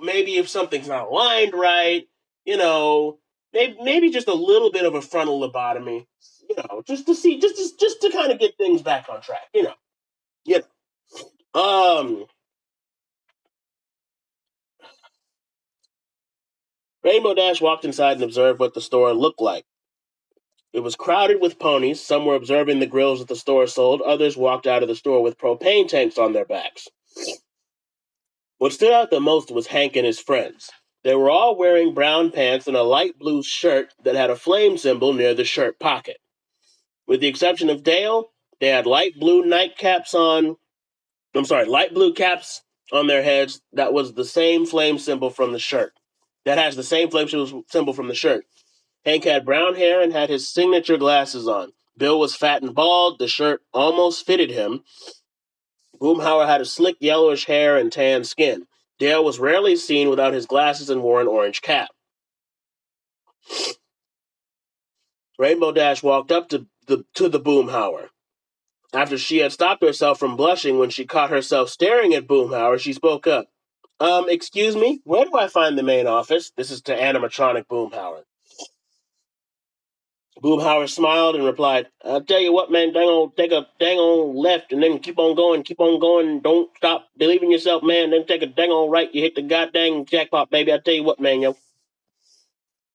maybe if something's not aligned right, maybe just a little bit of a frontal lobotomy, just to see, just to kind of get things back on track, you know. Rainbow Dash walked inside and observed what the store looked like. It was crowded with ponies. Some were observing the grills that the store sold. Others walked out of the store with propane tanks on their backs. What stood out the most was Hank and his friends. They were all wearing brown pants and a light blue shirt that had a flame symbol near the shirt pocket. With the exception of Dale, They had light blue nightcaps on. I'm sorry, light blue caps on their heads. That was the same flame symbol from the shirt. That has the same flame symbol from the shirt. Hank had brown hair and had his signature glasses on. Bill was fat and bald. The shirt almost fitted him. Boomhauer had a slick yellowish hair and tan skin. Dale was rarely seen without his glasses and wore an orange cap. Rainbow Dash walked up to the Boomhauer. After she had stopped herself from blushing when she caught herself staring at Boomhauer, she spoke up. Excuse me, where do I find the main office? This is to animatronic Boomhauer. Boomhauer smiled and replied, I'll tell you what, man, dang on, take a dang on left and then keep on going, don't stop, believe in yourself, man, then take a dang on right, you hit the goddamn jackpot, baby, I'll tell you what, man, yo.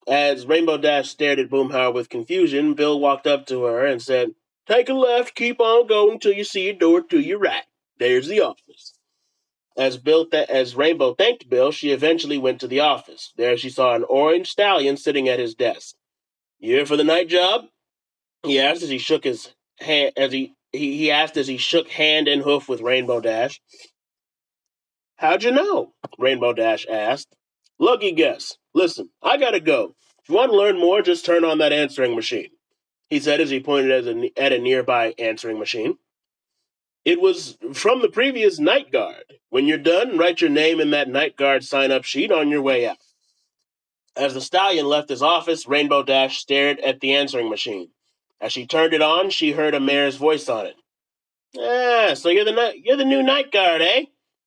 As Rainbow Dash stared at Boomhauer with confusion, Bill walked up to her and said, take a left, keep on going till you see a door to your right. There's the office. As Rainbow thanked Bill, she eventually went to the office. There she saw an orange stallion sitting at his desk. You here for the night job? He asked as he shook his hand as he asked as he shook hand and hoof with Rainbow Dash. How'd you know? Rainbow Dash asked. Lucky guess. Listen, I gotta go. If you want to learn more, just turn on that answering machine, he said as he pointed at a nearby answering machine. It was from the previous night guard. When you're done, write your name in that night guard sign-up sheet on your way out. As the stallion left his office, Rainbow Dash stared at the answering machine. As she turned it on, she heard a mare's voice on it. So you're the new night guard, eh?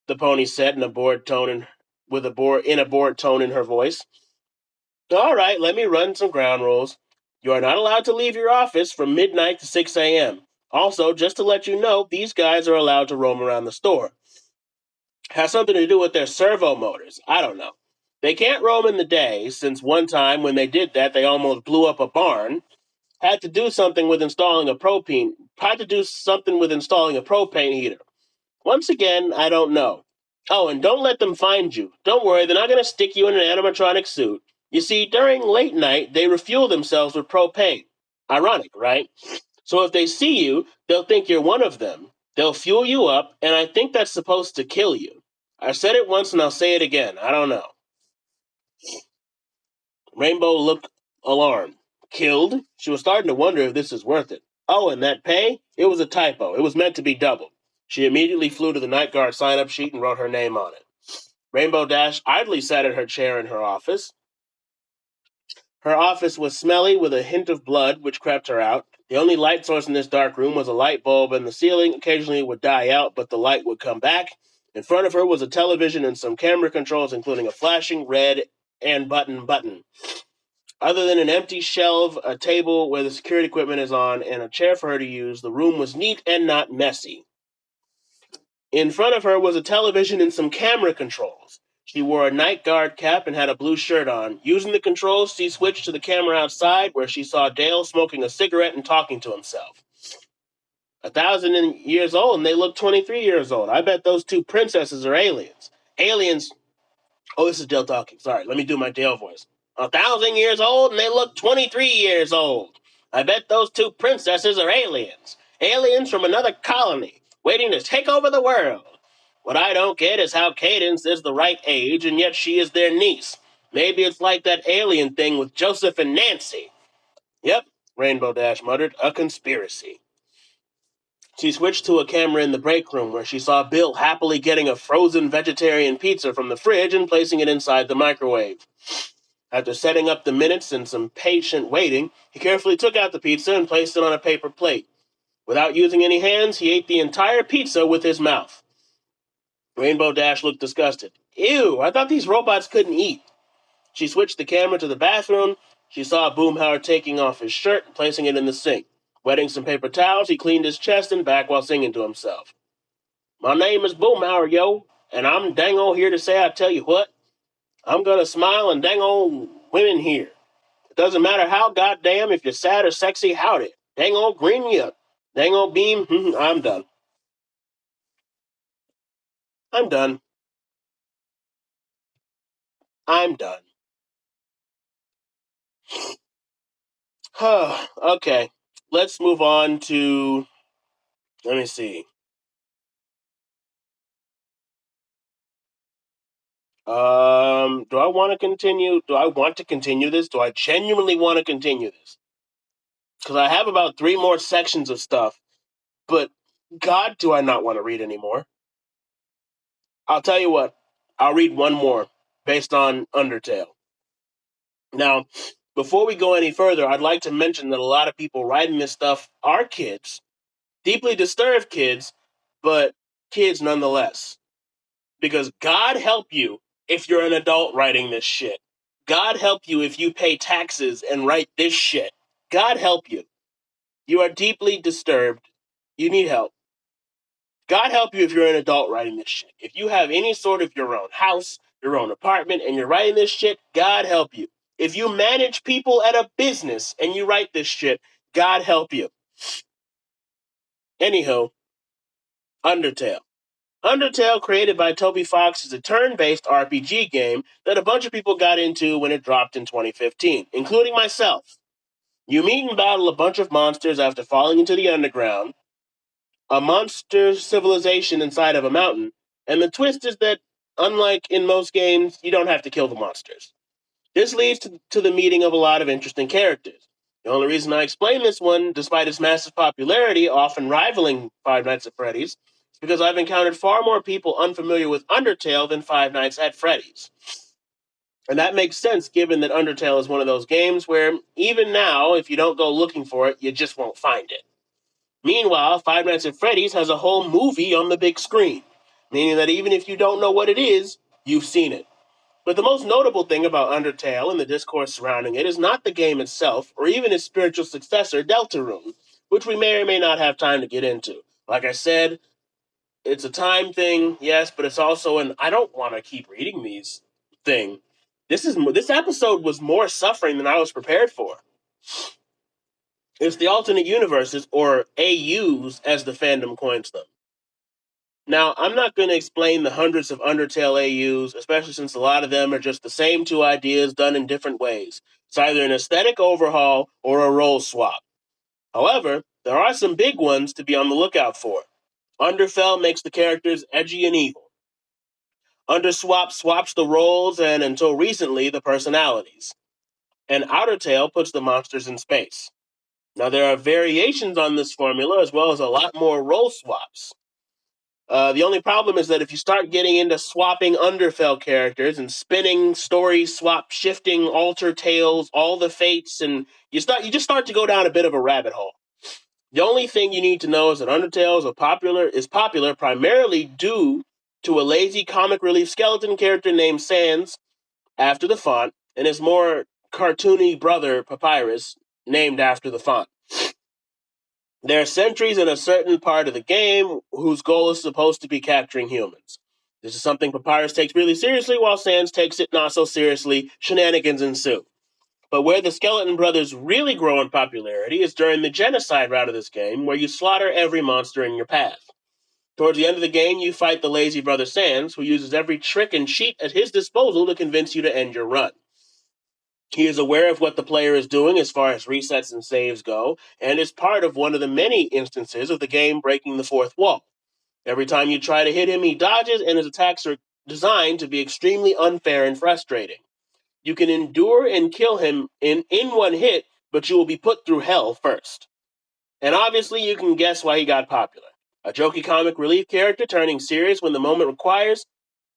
The pony said in a bored tone in a bored tone in her voice. All right, let me run some ground rules. You are not allowed to leave your office from midnight to 6 a.m. Also, just to let you know, these guys are allowed to roam around the store. Has something to do with their servo motors. I don't know. They can't roam in the day, since one time when they did that, they almost blew up a barn. Had to do something with installing a propane heater. Once again, I don't know. Oh, and don't let them find you. Don't worry, they're not going to stick you in an animatronic suit. You see, during late night, they refuel themselves with propane. Ironic, right? So if they see you, they'll think you're one of them. They'll fuel you up, and I think that's supposed to kill you. I said it once and I'll say it again. I don't know. Rainbow looked alarmed. Killed? She was starting to wonder if this is worth it. Oh, and that pay? It was a typo. It was meant to be doubled. She immediately flew to the night guard sign-up sheet and wrote her name on it. Rainbow Dash idly sat in her chair in her office. Her office was smelly with a hint of blood, which crept her out. The only light source in this dark room was a light bulb in the ceiling. Occasionally it would die out, but the light would come back. In front of her was a television and some camera controls, including a flashing red and button. Other than an empty shelf, a table where the security equipment is on, and a chair for her to use, the room was neat and not messy. In front of her was a television and some camera controls. She wore a night guard cap and had a blue shirt on. Using the controls, she switched to the camera outside, where she saw Dale smoking a cigarette and talking to himself. 1,000 years old, and they look 23 years old. I bet those two princesses are aliens. Aliens. Oh, this is Dale talking. Sorry, let me do my Dale voice. 1,000 years old, and they look 23 years old. I bet those two princesses are aliens. Aliens from another colony, waiting to take over the world. What I don't get is how Cadence is the right age, and yet she is their niece. Maybe it's like that alien thing with Joseph and Nancy. Yep, Rainbow Dash muttered, a conspiracy. She switched to a camera in the break room where she saw Bill happily getting a frozen vegetarian pizza from the fridge and placing it inside the microwave. After setting up the minutes and some patient waiting, he carefully took out the pizza and placed it on a paper plate. Without using any hands, he ate the entire pizza with his mouth. Rainbow Dash looked disgusted. Ew, I thought these robots couldn't eat. She switched the camera to the bathroom. She saw Boomhauer taking off his shirt and placing it in the sink. Wetting some paper towels, he cleaned his chest and back while singing to himself. My name is Boomhauer, yo, and I'm dang on here to say I tell you what, I'm gonna smile and dang on women here. It doesn't matter how goddamn if you're sad or sexy, howdy. Dang on green me up. Dang on beam, I'm done. I'm done. I'm done. Okay, let's move on to Let me see. Do I want to continue? Do I want to continue this? Do I genuinely want to continue this? Because I have about 3 more sections of stuff, but God, do I not want to read anymore? I'll tell you what. I'll read one more based on Undertale. Now, before we go any further, I'd like to mention that a lot of people writing this stuff are kids, deeply disturbed kids, but kids nonetheless. Because God help you if you're an adult writing this shit. God help you if you pay taxes and write this shit. God help you. You are deeply disturbed. You need help. God help you if you're an adult writing this shit. If you have any sort of your own house, your own apartment, and you're writing this shit, God help you. If you manage people at a business and you write this shit, God help you. Anywho, Undertale. Undertale, created by Toby Fox, is a turn-based RPG game that a bunch of people got into when it dropped in 2015, including myself. You meet and battle a bunch of monsters after falling into the underground, a monster civilization inside of a mountain, and the twist is that, unlike in most games, you don't have to kill the monsters. This leads to the meeting of a lot of interesting characters. The only reason I explain this one, despite its massive popularity, often rivaling Five Nights at Freddy's, is because I've encountered far more people unfamiliar with Undertale than Five Nights at Freddy's. And that makes sense given that Undertale is one of those games where, even now, if you don't go looking for it, you just won't find it. Meanwhile, Five Nights at Freddy's has a whole movie on the big screen, meaning that even if you don't know what it is, you've seen it. But the most notable thing about Undertale and the discourse surrounding it is not the game itself, or even its spiritual successor, Deltarune, which we may or may not have time to get into. Like I said, it's a time thing, yes, but it's also an I don't want to keep reading these thing. This episode was more suffering than I was prepared for. It's the alternate universes, or AUs, as the fandom coins them. Now, I'm not going to explain the hundreds of Undertale AUs, especially since a lot of them are just the same two ideas done in different ways. It's either an aesthetic overhaul or a role swap. However, there are some big ones to be on the lookout for. Underfell makes the characters edgy and evil. Underswap swaps the roles and, until recently, the personalities. And Outertail puts the monsters in space. Now, there are variations on this formula as well as a lot more role swaps. The only problem is that if you start getting into swapping Underfell characters and spinning story swap, shifting, alter tales, all the fates, and you just start to go down a bit of a rabbit hole. The only thing you need to know is that Undertale is popular primarily due to a lazy comic relief skeleton character named Sans, after the font, and his more cartoony brother Papyrus, named after the font. There are sentries in a certain part of the game whose goal is supposed to be capturing humans. This is something Papyrus takes really seriously, while Sans takes it not so seriously. Shenanigans ensue. But where the Skeleton Brothers really grow in popularity is during the genocide route of this game, where you slaughter every monster in your path. Towards the end of the game, you fight the lazy brother Sans, who uses every trick and cheat at his disposal to convince you to end your run. He is aware of what the player is doing as far as resets and saves go, and is part of one of the many instances of the game breaking the fourth wall. Every time you try to hit him, he dodges, and his attacks are designed to be extremely unfair and frustrating. You can endure and kill him in one hit, but you will be put through hell first. And obviously, you can guess why he got popular. A jokey comic relief character turning serious when the moment requires.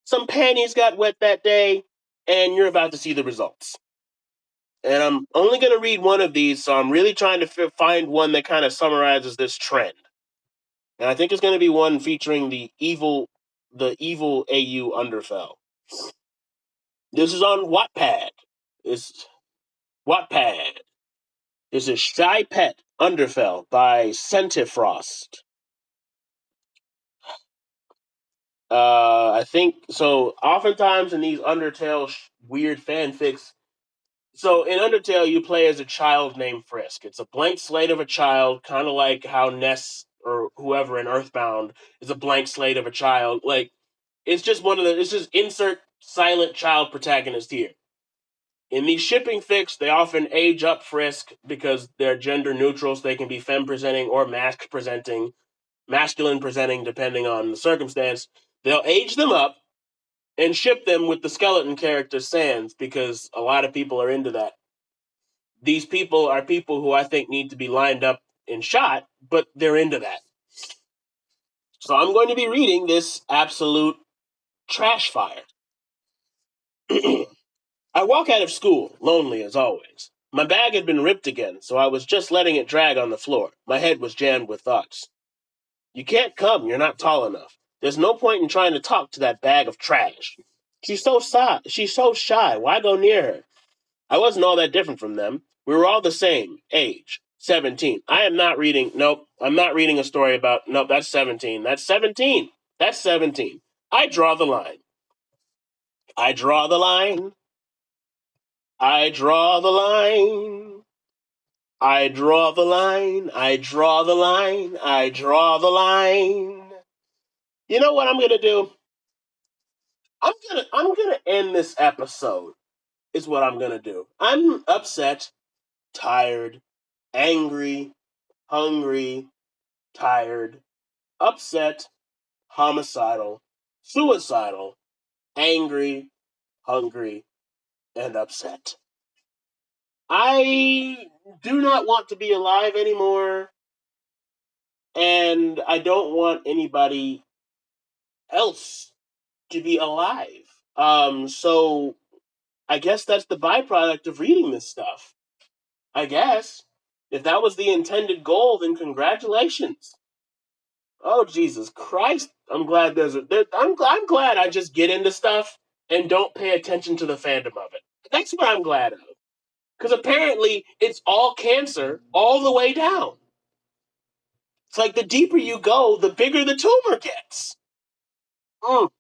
Some panties got wet that day, and you're about to see the results. And I'm only going to read one of these, so I'm really trying to find one that kind of summarizes this trend. And I think it's going to be one featuring the evil AU Underfell. This is on Wattpad. It's Wattpad. This is Shy Pet Underfell by Centifrost. I think so. Oftentimes in these Undertale weird fanfics, so in Undertale, you play as a child named Frisk. It's a blank slate of a child, kind of like how Ness or whoever in Earthbound is a blank slate of a child. Like, it's just insert silent child protagonist here. In these shipping fics, they often age up Frisk because they're gender neutral, so they can be femme presenting or masc presenting. masculine presenting depending on the circumstance, they'll age them up and ship them with the skeleton character Sans because a lot of people are into that. These people are people who I think need to be lined up and shot, but they're into that. So I'm going to be reading this absolute trash fire. I walk out of school, lonely as always. My bag had been ripped again, so I was just letting it drag on the floor. My head was jammed with thoughts. You can't come, you're not tall enough. There's no point in trying to talk to that bag of trash. She's so shy. Why go near her? I wasn't all that different from them. We were all the same age, 17. I'm not reading a story about, nope, that's 17. That's 17. That's 17. I draw the line. I draw the line. I draw the line. I draw the line. I draw the line. I draw the line. You know what I'm gonna do? I'm gonna end this episode. Is what I'm gonna do. I'm upset, tired, angry, hungry, tired, upset, homicidal, suicidal, angry, hungry, and upset. I do not want to be alive anymore, and I don't want anybody else to be alive. So I guess that's the byproduct of reading this stuff. I guess. If that was the intended goal, then congratulations. Oh Jesus Christ! I'm glad I'm glad I just get into stuff and don't pay attention to the fandom of it. That's what I'm glad of. Because apparently it's all cancer all the way down. It's like the deeper you go, the bigger the tumor gets. I'm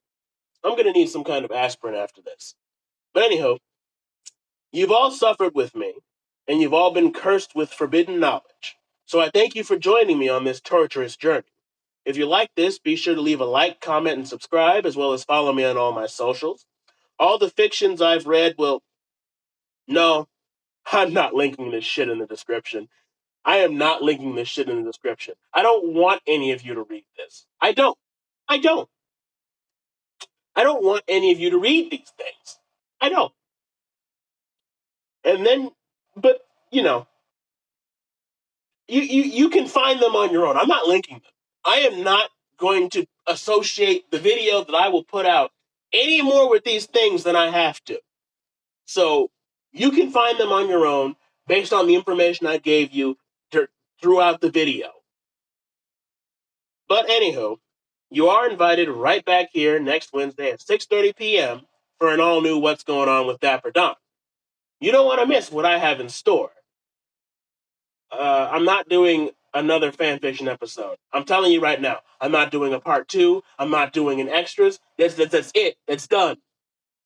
gonna need some kind of aspirin after this. But anyhow, you've all suffered with me, and you've all been cursed with forbidden knowledge. So I thank you for joining me on this torturous journey. If you like this, be sure to leave a like, comment, and subscribe, as well as follow me on all my socials. All the fictions I've read will... No, I'm not linking this shit in the description. I am not linking this shit in the description. I don't want any of you to read this. I don't. I don't. I don't want any of you to read these things. I don't. And then, but, you know, you can find them on your own. I'm not linking them. I am not going to associate the video that I will put out any more with these things than I have to. So you can find them on your own based on the information I gave you throughout the video. But anywho, you are invited right back here next Wednesday at 6:30 p.m. for an all-new What's Going On with Dapper Don. You don't want to miss what I have in store. I'm not doing another fanfiction episode. I'm telling you right now, I'm not doing a part 2. I'm not doing an extras. That's it. It's done.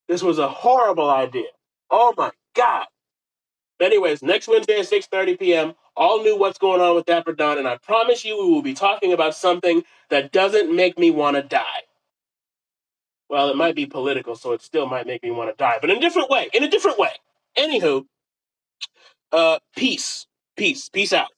This was a horrible idea. Oh my God. Anyways, next Wednesday at 6:30 p.m., all new What's Going On with Dapper Don, and I promise you we will be talking about something that doesn't make me want to die. Well, it might be political, so it still might make me want to die, but in a different way. Anywho, peace. Peace out.